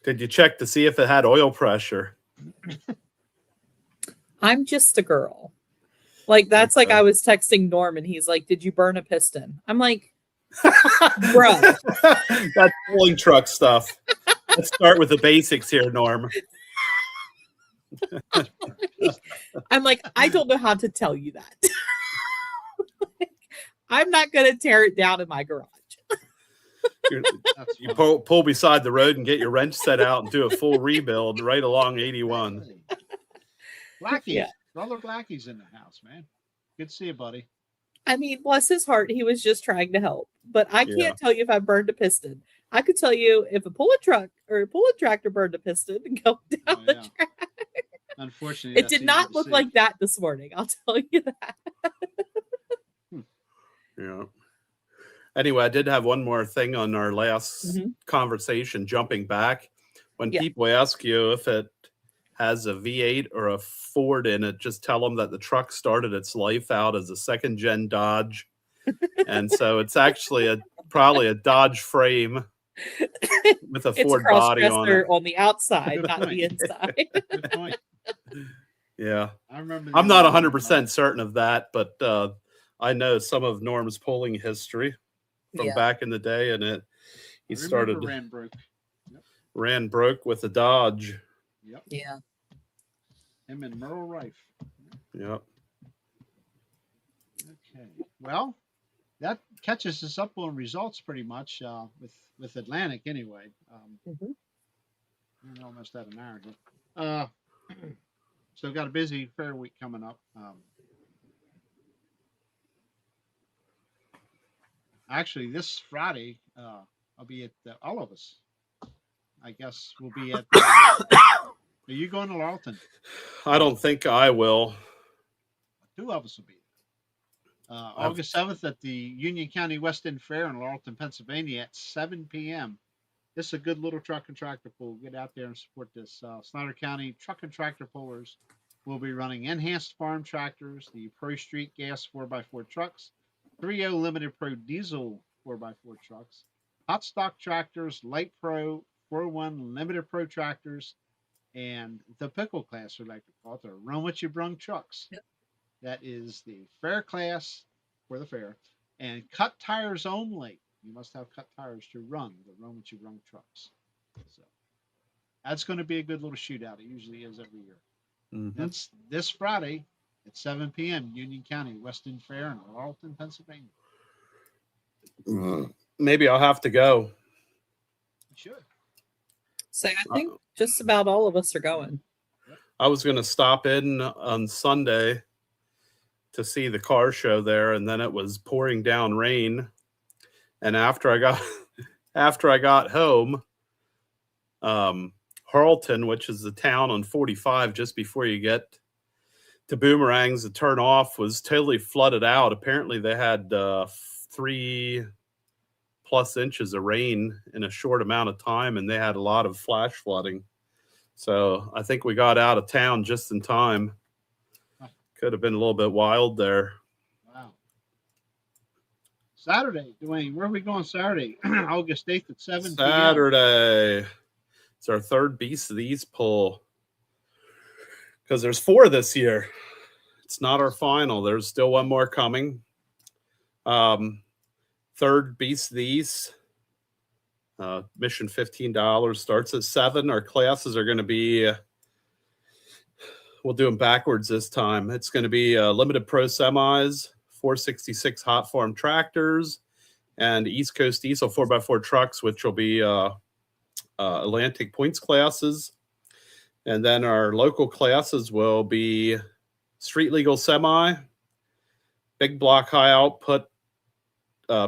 Did you check to see if it had oil pressure? I'm just a girl. Like that's like Okay. I was texting Norman. He's like, "Did you burn a piston?" I'm like, Bro. That's pulling truck stuff. Let's start with the basics here, Norm. I'm like, I don't know how to tell you that. I'm not going to tear it down in my garage. You pull beside the road and get your wrench set out and do a full rebuild right along 81. Blackie, Yeah. brother Blackie's in the house, man. Good to see you, buddy. I mean, bless his heart, he was just trying to help. But I can't Yeah. tell you if I burned a piston. I could tell you if a pull-a truck or a pull-a tractor burned a piston and go down the track. Unfortunately, It did not look like that this morning. I'll tell you that. Yeah. Anyway, I did have one more thing on our last conversation, jumping back. When people ask you if it has a V8 or a Ford in it, just tell them that the truck started its life out as a second-gen Dodge. And so it's actually probably a Dodge frame with a Ford body on it. On the outside, not the inside. Good point. Yeah. I remember. I'm not 100% certain of that, but I know some of Norm's pulling history from back in the day, and he started ran broke with a Dodge. Yep. Yeah. Him and Merle Rife. Yep. Okay. Well, that catches us up on results pretty much with Atlantic anyway. We're almost at an hour here. So we've got a busy fair week coming up. Actually, this Friday, I'll be at all of us. I guess we'll be at. Are you going to Laurelton? I don't think I will. Two of us will be there. August 7th at the Union County West End Fair in Laurelton, Pennsylvania at 7 p.m. This is a good little truck and tractor pull. Get out there and support this. Snyder County Truck and Tractor Pullers will be running enhanced farm tractors, the Pro Street Gas 4x4 trucks, 3.0 Limited Pro Diesel 4x4 trucks, hot stock tractors, Light Pro, 4.1 Limited Pro tractors, and the Pickle class, or like to call it, the Run What You Brung trucks. Yep. That is the fair class for the fair, and cut tires only. You must have cut tires to run the Run What You Brung trucks. So that's going to be a good little shootout. It usually is every year. That's this Friday at 7 p.m. Union County West End Fair in Laurelton, Pennsylvania. Maybe I'll have to go. You should. So I think just about all of us are going. I was going to stop in on Sunday to see the car show there, and then it was pouring down rain. And after I got home, Harleton, which is the town on 45 just before you get to Boomerangs, the turn off was totally flooded out. Apparently they had 3+ inches of rain in a short amount of time, and they had a lot of flash flooding. So I think we got out of town just in time. Could have been a little bit wild there. Wow. Saturday, Dwayne, where are we going Saturday? August 8th at 7 p.m. Saturday. It's our third Beast of the East pull. Because there's 4 this year. It's not our final. There's still one more coming. Third Beast of the East. Mission $15 starts at 7. Our classes are going to be, we'll do them backwards this time. It's going to be Limited Pro Semis, 466 Hot Farm Tractors, and East Coast Diesel 4x4 trucks, which will be Atlantic points classes. And then our local classes will be Street Legal Semi, Big Block High Output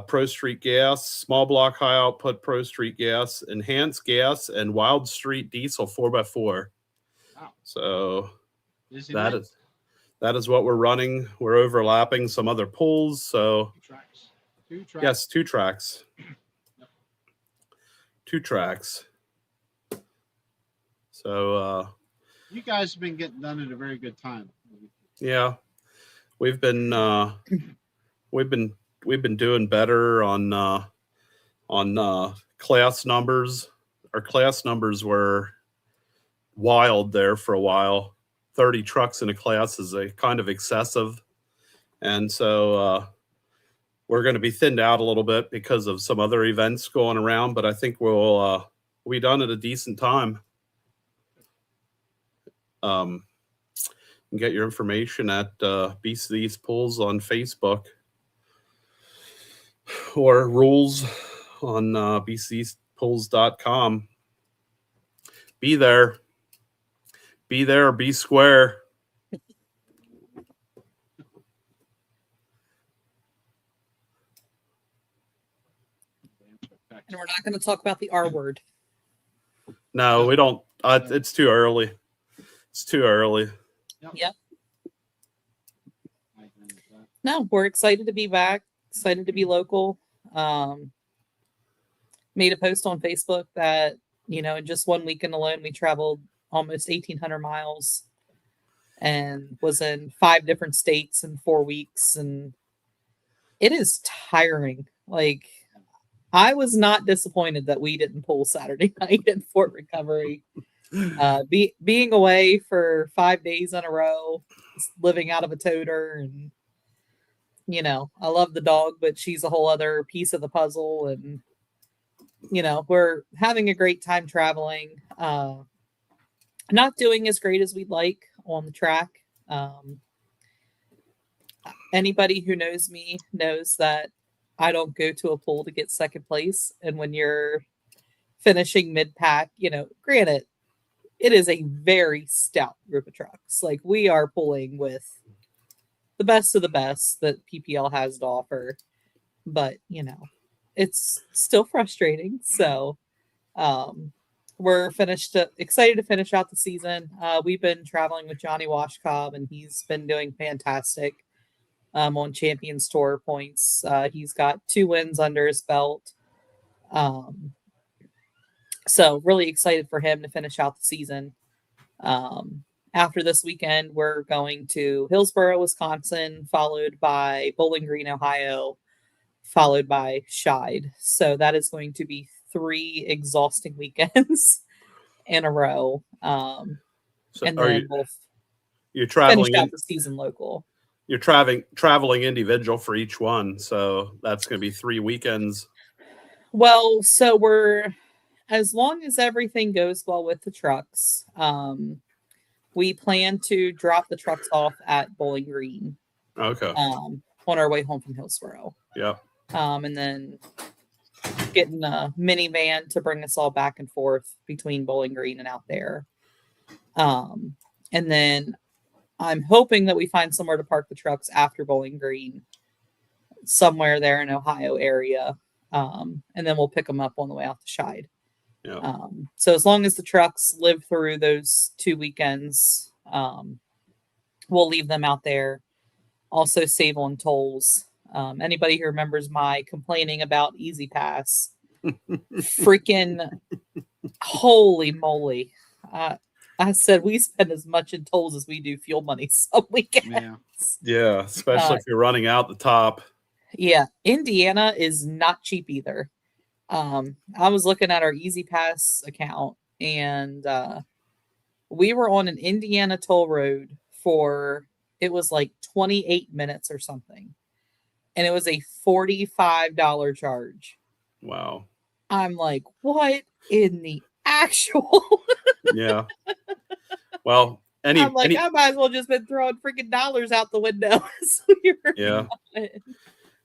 Pro Street Gas, Small Block High Output Pro Street Gas, Enhanced Gas, and Wild Street Diesel 4x4. Wow. So that is what we're running. We're overlapping some other pulls. So 2 tracks. Yes, 2 tracks. Yep. 2 tracks. So you guys have been getting done at a very good time. Yeah, we've been doing better on class numbers. Our class numbers were wild there for a while. 30 trucks in a class is a kind of excessive, and so we're going to be thinned out a little bit because of some other events going around, but I think we'll be done at a decent time. You can get your information at BC's Pools on Facebook or rules on bcpools.com. Be there. Be there or be square. And we're not going to talk about the R word. No, we don't. It's too early. It's too early. Yep. No, we're excited to be back. Excited to be local. Made a post on Facebook that, in just 1 weekend alone, we traveled almost 1,800 miles and was in 5 different states in 4 weeks. And it is tiring. Like, I was not disappointed that we didn't pull Saturday night in Fort Recovery. Being away for 5 days in a row, living out of a toter, and I love the dog, but she's a whole other piece of the puzzle. And we're having a great time traveling. Not doing as great as we'd like on the track. Anybody who knows me knows that I don't go to a pool to get second place. And when you're finishing mid-pack, granted, it is a very stout group of trucks. Like, we are pulling with the best of the best that PPL has to offer. But, it's still frustrating. So we're excited to finish out the season. We've been traveling with Johnny Washcobb, and he's been doing fantastic on Champions Tour points. He's got 2 wins under his belt. So really excited for him to finish out the season. After this weekend, we're going to Hillsboro, Wisconsin, followed by Bowling Green, Ohio, followed by Scheid. So that is going to be 3 exhausting weekends in a row. So and then you're traveling finish out the season local. You're traveling individual for each one, so that's going to be 3 weekends. Well, so as long as everything goes well with the trucks, we plan to drop the trucks off at Bowling Green. Okay. On our way home from Hillsboro. Yeah. And then getting a minivan to bring us all back and forth between Bowling Green and out there. And then I'm hoping that we find somewhere to park the trucks after Bowling Green, somewhere there in Ohio area. And then we'll pick them up on the way out to Scheid. Yeah. So as long as the trucks live through those 2 weekends, we'll leave them out there. Also save on tolls. Anybody who remembers my complaining about Easy Pass, freaking holy moly. I said we spend as much in tolls as we do fuel money some weekends. Yeah, especially if you're running out the top. Yeah, Indiana is not cheap either. I was looking at our Easy Pass account, and we were on an Indiana toll road for, it was like 28 minutes or something. And it was a $45 charge. Wow. I'm like, what in the actual? Yeah. Well, I might as well just been throwing freaking dollars out the window. Yeah.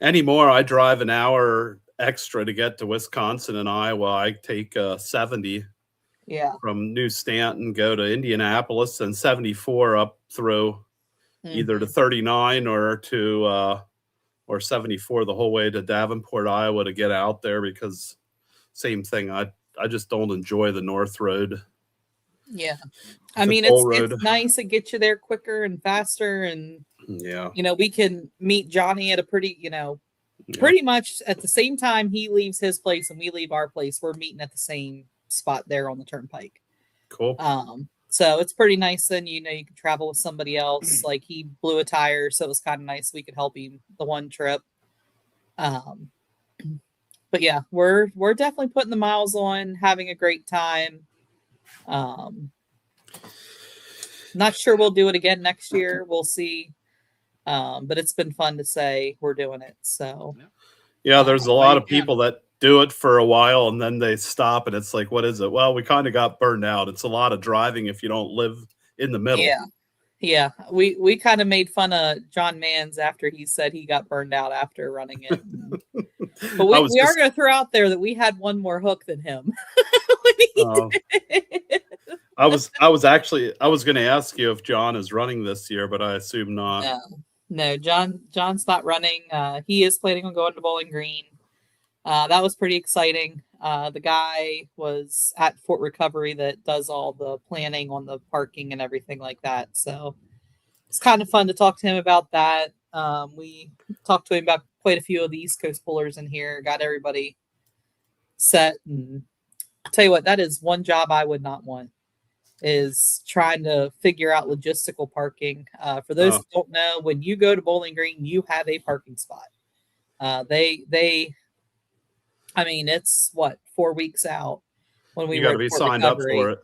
Anymore, I drive an hour extra to get to Wisconsin and Iowa. I take 70 from New Stanton, go to Indianapolis, and 74 up through either to 39 or to or 74 the whole way to Davenport, Iowa, to get out there, because same thing. I just don't enjoy the North Road. Yeah. I mean, it's nice. It gets you there quicker and faster. And, we can meet Johnny at a pretty much at the same time he leaves his place and we leave our place. We're meeting at the same spot there on the turnpike. Cool. So it's pretty nice. Then, you can travel with somebody else. Like, he blew a tire, so it was kind of nice. We could help him the one trip. But yeah, we're definitely putting the miles on, having a great time. Not sure we'll do it again next year. We'll see. But it's been fun to say we're doing it. So Yeah, there's a lot of again. people that do it for a while and then they stop and it's like, what is it? Well, we kind of got burned out. It's a lot of driving if you don't live in the middle. Yeah. We kind of made fun of John Mans after he said he got burned out after running it. But we are going to throw out there that we had one more hook than him. I was going to ask you if John is running this year, but I assume not. No, John's not running. He is planning on going to Bowling Green. That was pretty exciting. The guy was at Fort Recovery that does all the planning on the parking and everything like that. So it's kind of fun to talk to him about that. We talked to him about quite a few of the East Coast pullers in here, got everybody set. And I'll tell you what, that is one job I would not want, is trying to figure out logistical parking. For those who don't know, when you go to Bowling Green, you have a parking spot. I mean, it's 4 weeks out when we got to be signed recovery, up for it.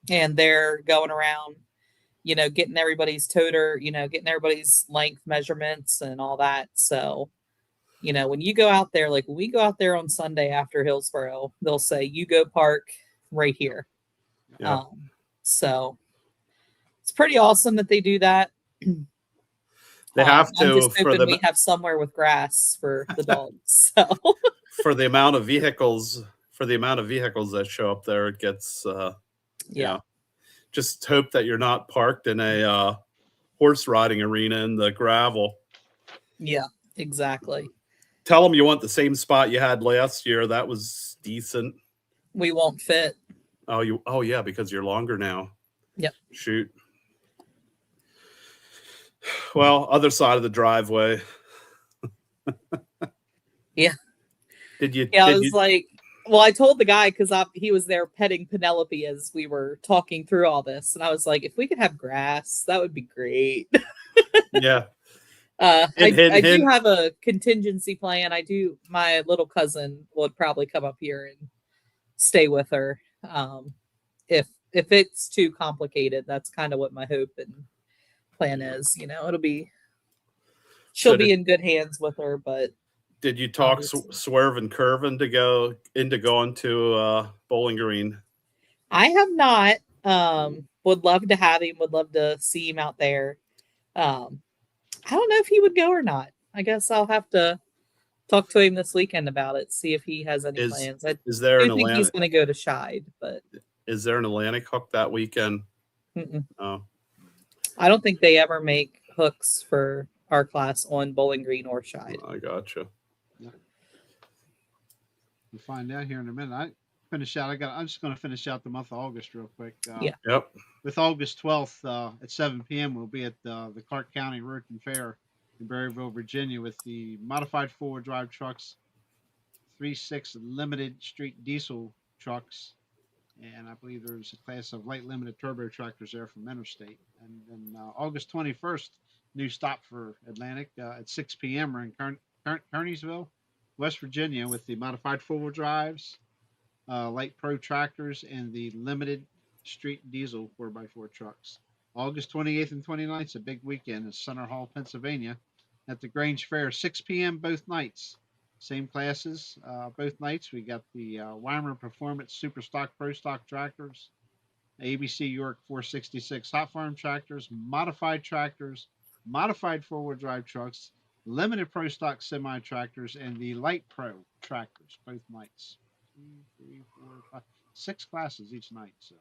And they're going around, getting everybody's toter, getting everybody's length measurements and all that. So, when you go out there, like when we go out there on Sunday after Hillsborough, they'll say, you go park right here. Yeah. So it's pretty awesome that they do that. They have to. I'm just hoping we have somewhere with grass for the dogs. So for the amount of vehicles that show up there, it gets just hope that you're not parked in a horse riding arena in the gravel. Yeah, exactly. Tell them you want the same spot you had last year. That was decent. We won't fit. Oh yeah, because you're longer now. Yep. Shoot. Well, other side of the driveway. Yeah. I told the guy, because he was there petting Penelope as we were talking through all this, and I was like, if we could have grass, that would be great. Yeah. I do have a contingency plan. My little cousin would probably come up here and stay with her. If it's too complicated, that's kind of what my hope and plan is. She'll be in good hands with her. But did you talk Swerve and Curvin to go into going to Bowling Green? I have not. Would love to have him. Would love to see him out there. I don't know if he would go or not. I guess I'll have to talk to him this weekend about it. See if he has any plans. Is there an think he's going to go to Scheid, but is there an Atlantic hook that weekend? Mm-mm. Oh, I don't think they ever make hooks for our class on Bowling Green or Scheid. I gotcha. Yeah. We'll find out here in a minute. I'm just going to finish out the month of August real quick. Yep. With August 12th at 7 p.m., we'll be at the Clark County Roten Fair in Berryville, Virginia, with the modified four-wheel drive trucks, 3.6 limited street diesel trucks, and I believe there's a class of light limited turbo tractors there from Interstate. And then August 21st, new stop for Atlantic at 6 p.m. We're in Kearneysville, West Virginia, with the modified four-wheel drives, light pro tractors, and the limited street diesel 4x4 trucks. August 28th and 29th is a big weekend in Center Hall, Pennsylvania, at the Grange Fair, 6 p.m. both nights. Same classes both nights. We got the Weimer Performance Super Stock Pro Stock tractors, ABC York 466 Hot Farm tractors, modified four-wheel drive trucks, limited Pro Stock semi tractors, and the light Pro tractors both nights. 2, 3, 4, 5, 6 classes each night. So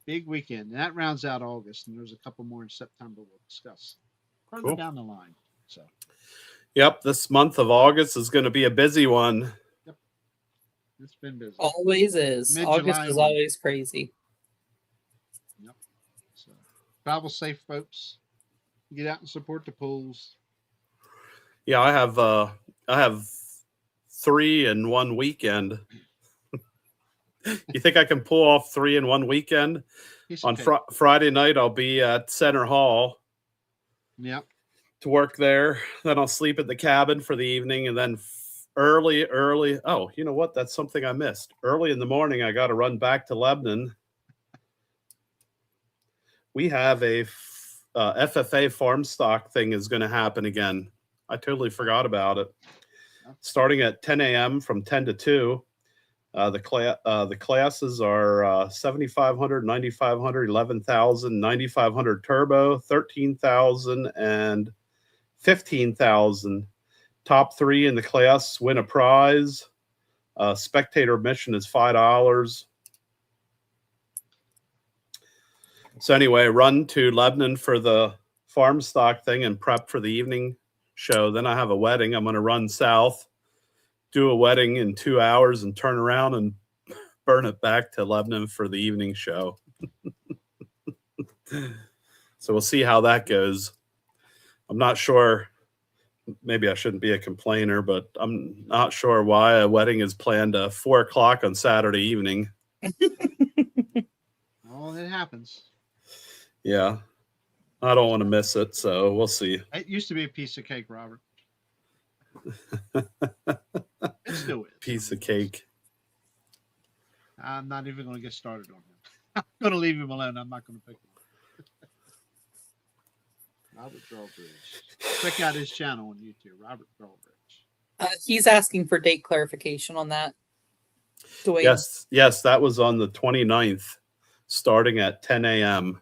big weekend. And that rounds out August, and there's a couple more in September we'll discuss further down the line. So, yep, this month of August is going to be a busy one. Yep, it's been busy. Always is. Mid-July August is always crazy. Yep. So, travel safe, folks. Get out and support the pools. Yeah, I have 3 in one weekend. You think I can pull off 3 in one weekend? On Friday night, I'll be at Center Hall. Yep. To work there. Then I'll sleep at the cabin for the evening, and then early. Oh, you know what? That's something I missed. Early in the morning, I got to run back to Lebanon. We have a FFA farm stock thing is going to happen again. I totally forgot about it. starting at 10 a.m. from 10 to 2. The classes are 7,500, 9,500, 11,000, 9,500 turbo, 13,000, and 15,000. Top 3 in the class win a prize. Spectator admission is $5. So anyway, run to Lebanon for the farm stock thing and prep for the evening show. Then I have a wedding. I'm going to run south, do a wedding in 2 hours, and turn around and burn it back to Lebanon for the evening show. So we'll see how that goes. I'm not sure. Maybe I shouldn't be a complainer, but I'm not sure why a wedding is planned at 4 o'clock on Saturday evening. Oh, it happens. Yeah. I don't want to miss it, so we'll see. It used to be a piece of cake, Robert. It still is. Piece of cake. I'm not even going to get started on him. I'm going to leave him alone. I'm not going to pick him. Robert Drawbridge. Check out his channel on YouTube, Robert Drawbridge. He's asking for date clarification on that. Dwayne. Yes, that was on the 29th, starting at 10 a.m.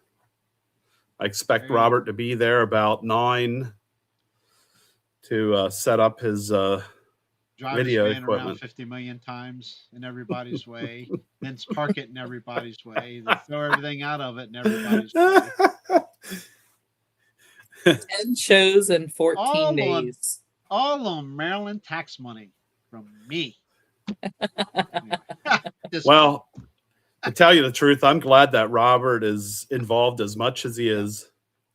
I expect Robert to be there about 9 to set up his video equipment. Around 50 million times in everybody's way, then park it in everybody's way, then throw everything out of it in everybody's way. 10 shows in 14 days. All on Maryland tax money from me. Well, to tell you the truth, I'm glad that Robert is involved as much as he is.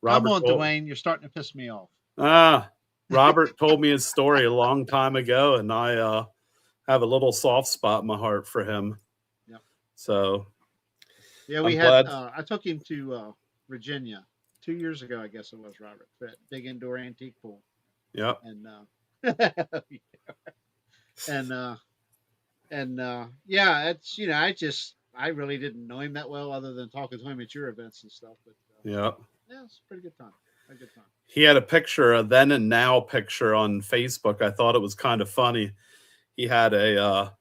Come on, Dwayne, you're starting to piss me off. Robert told me his story a long time ago, and I have a little soft spot in my heart for him. Yep. So, yeah, I took him to Virginia 2 years ago, I guess it was, Robert. That big indoor antique pool. Yep. And yeah, it's I really didn't know him that well, other than talking to him at your events and stuff. But yeah, it's a pretty good time. A good time. He had a picture, a then and now picture on Facebook. I thought it was kind of funny. He had I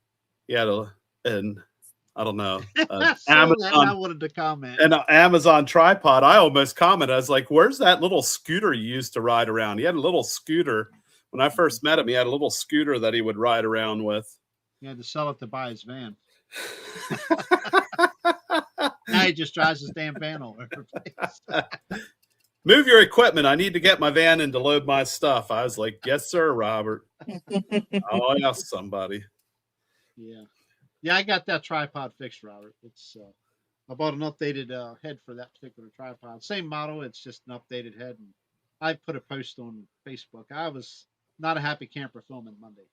don't know, I wanted to comment. An Amazon tripod. I almost commented. I was like, "Where's that little scooter you used to ride around?" He had a little scooter. When I first met him, he had a little scooter that he would ride around with. He had to sell it to buy his van. Now he just drives his damn van all over the place. Move your equipment. I need to get my van in to load my stuff. I was like, "Yes, sir, Robert." Oh, yeah, somebody. Yeah, I got that tripod fixed, Robert. It's I bought an updated head for that particular tripod. Same model, it's just an updated head. And I put a post on Facebook. I was not a happy camper filming Monday,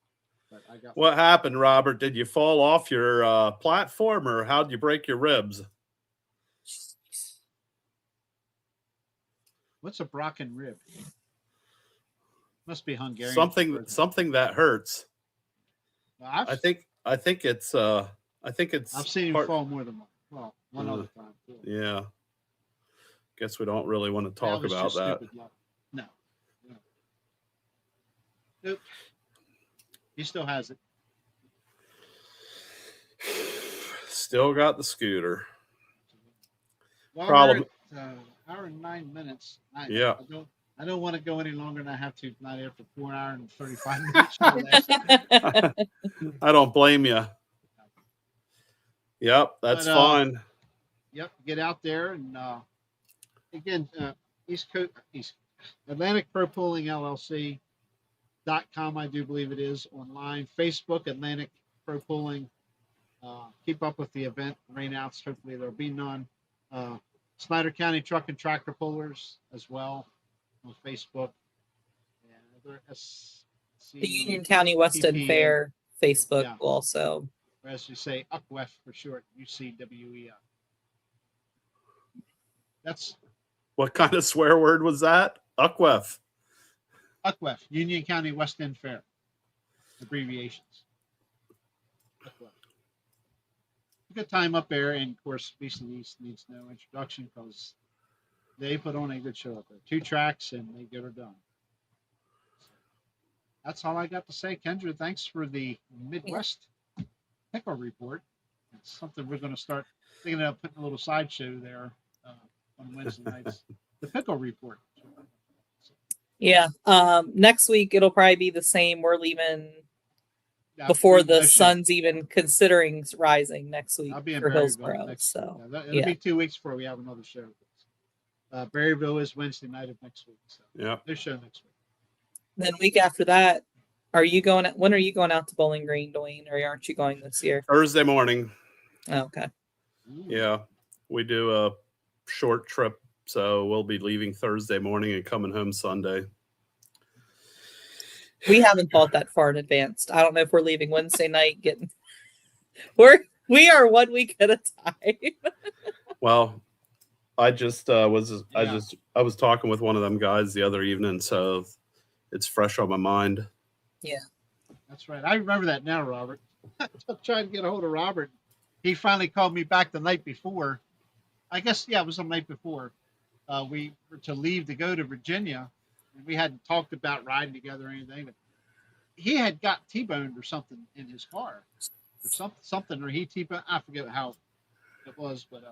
but I got. What happened, Robert? Did you fall off your platform, or how'd you break your ribs? What's a Brocken rib? Must be Hungarian. Something that hurts. Well, I think it's. I've seen him fall more than one other time. Too. Yeah. Guess we don't really want to talk about that. No. Nope. He still has it. Still got the scooter. Well, Problem. Hour and 9 minutes. I don't want to go any longer than I have to tonight after 4 hours and 35 minutes. I don't blame you. Yep, that's fine. Yep, get out there and again, East Atlantic Pro Pooling LLC.com, I do believe it is online. Facebook, Atlantic Pro Pooling. Keep up with the event rainouts. Hopefully there'll be none. Snyder County Truck and Tractor Pullers as well on Facebook. And the Union County West End Fair Facebook also. Or as you say, UCWEF for short, UCWEF. That's what kind of swear word was that? UCWEF. UCWEF, Union County West End Fair. Abbreviations. UCWEF. Good time up there, and of course Beastly East needs no introduction because they put on a good show up there. 2 tracks and they get her done. that's all I got to say. Kendra, thanks for the Midwest Pickle Report. It's something we're going to start thinking about putting a little sideshow there on Wednesday nights. The Pickle Report. Yeah. Next week it'll probably be the same. We're leaving Yeah, before no the show. sun's even considering rising next week I'll be in for Berryville Hillsborough. next So week. It'll yeah. be 2 weeks before we have another show. Berryville is Wednesday night of next week. So Yeah. no show next week. Then week after that, are you going? When are you going out to Bowling Green, Dwayne? Or aren't you going this year? Thursday morning. Oh, okay. Ooh. Yeah. We do a short trip. So we'll be leaving Thursday morning and coming home Sunday. We haven't thought that far in advance. I don't know if we're leaving Wednesday night. We are 1 week at a time. Well, I just I was talking with one of them guys the other evening, so it's fresh on my mind. Yeah. That's right. I remember that now, Robert. I tried to get a hold of Robert. He finally called me back the night before. I guess, yeah, it was the night before. We were to leave to go to Virginia. We hadn't talked about riding together or anything, but he had got T-boned or something in his car, or something, or he T-boned. I forget how it was, but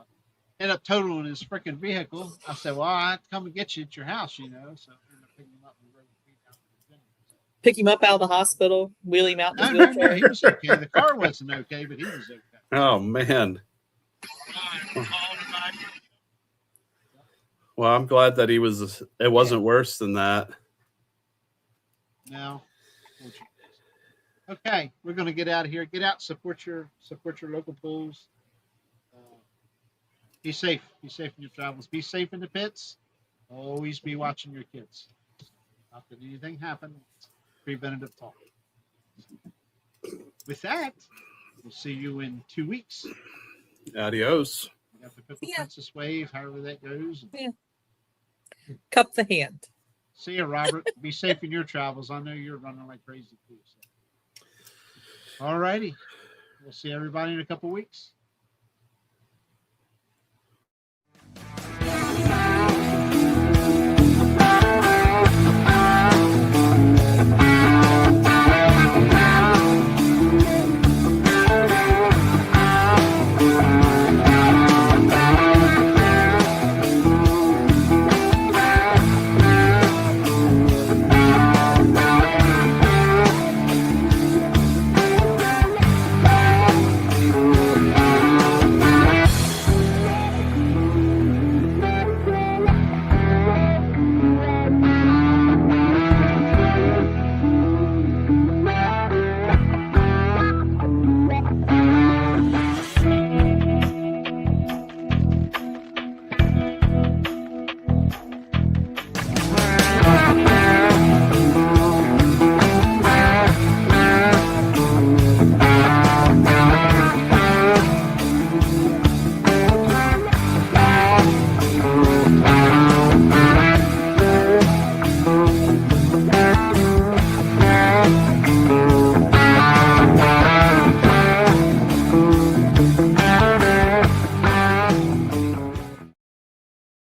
ended up totaling his freaking vehicle. I said, "Well, I have to come and get you at your house, you know." So I ended up picking him up and rode with me down to Virginia. Pick him up out of the hospital, wheel him out in his No, wheelchair. he was okay. The car wasn't okay, but he was okay. Oh man. Well, I'm glad that it wasn't worse than that. No. Okay, we're going to get out of here. Get out, support your local pools. Be safe. Be safe in your travels. Be safe in the pits. Always be watching your kids. Not that anything happen. It's preventative talk. With that, we'll see you in 2 weeks. Adios. We got the Pickle Princess wave, however that goes. Yeah. Cup the hand. See you, Robert. Be safe in your travels. I know you're running like crazy too. So. All righty. We'll see everybody in a couple weeks.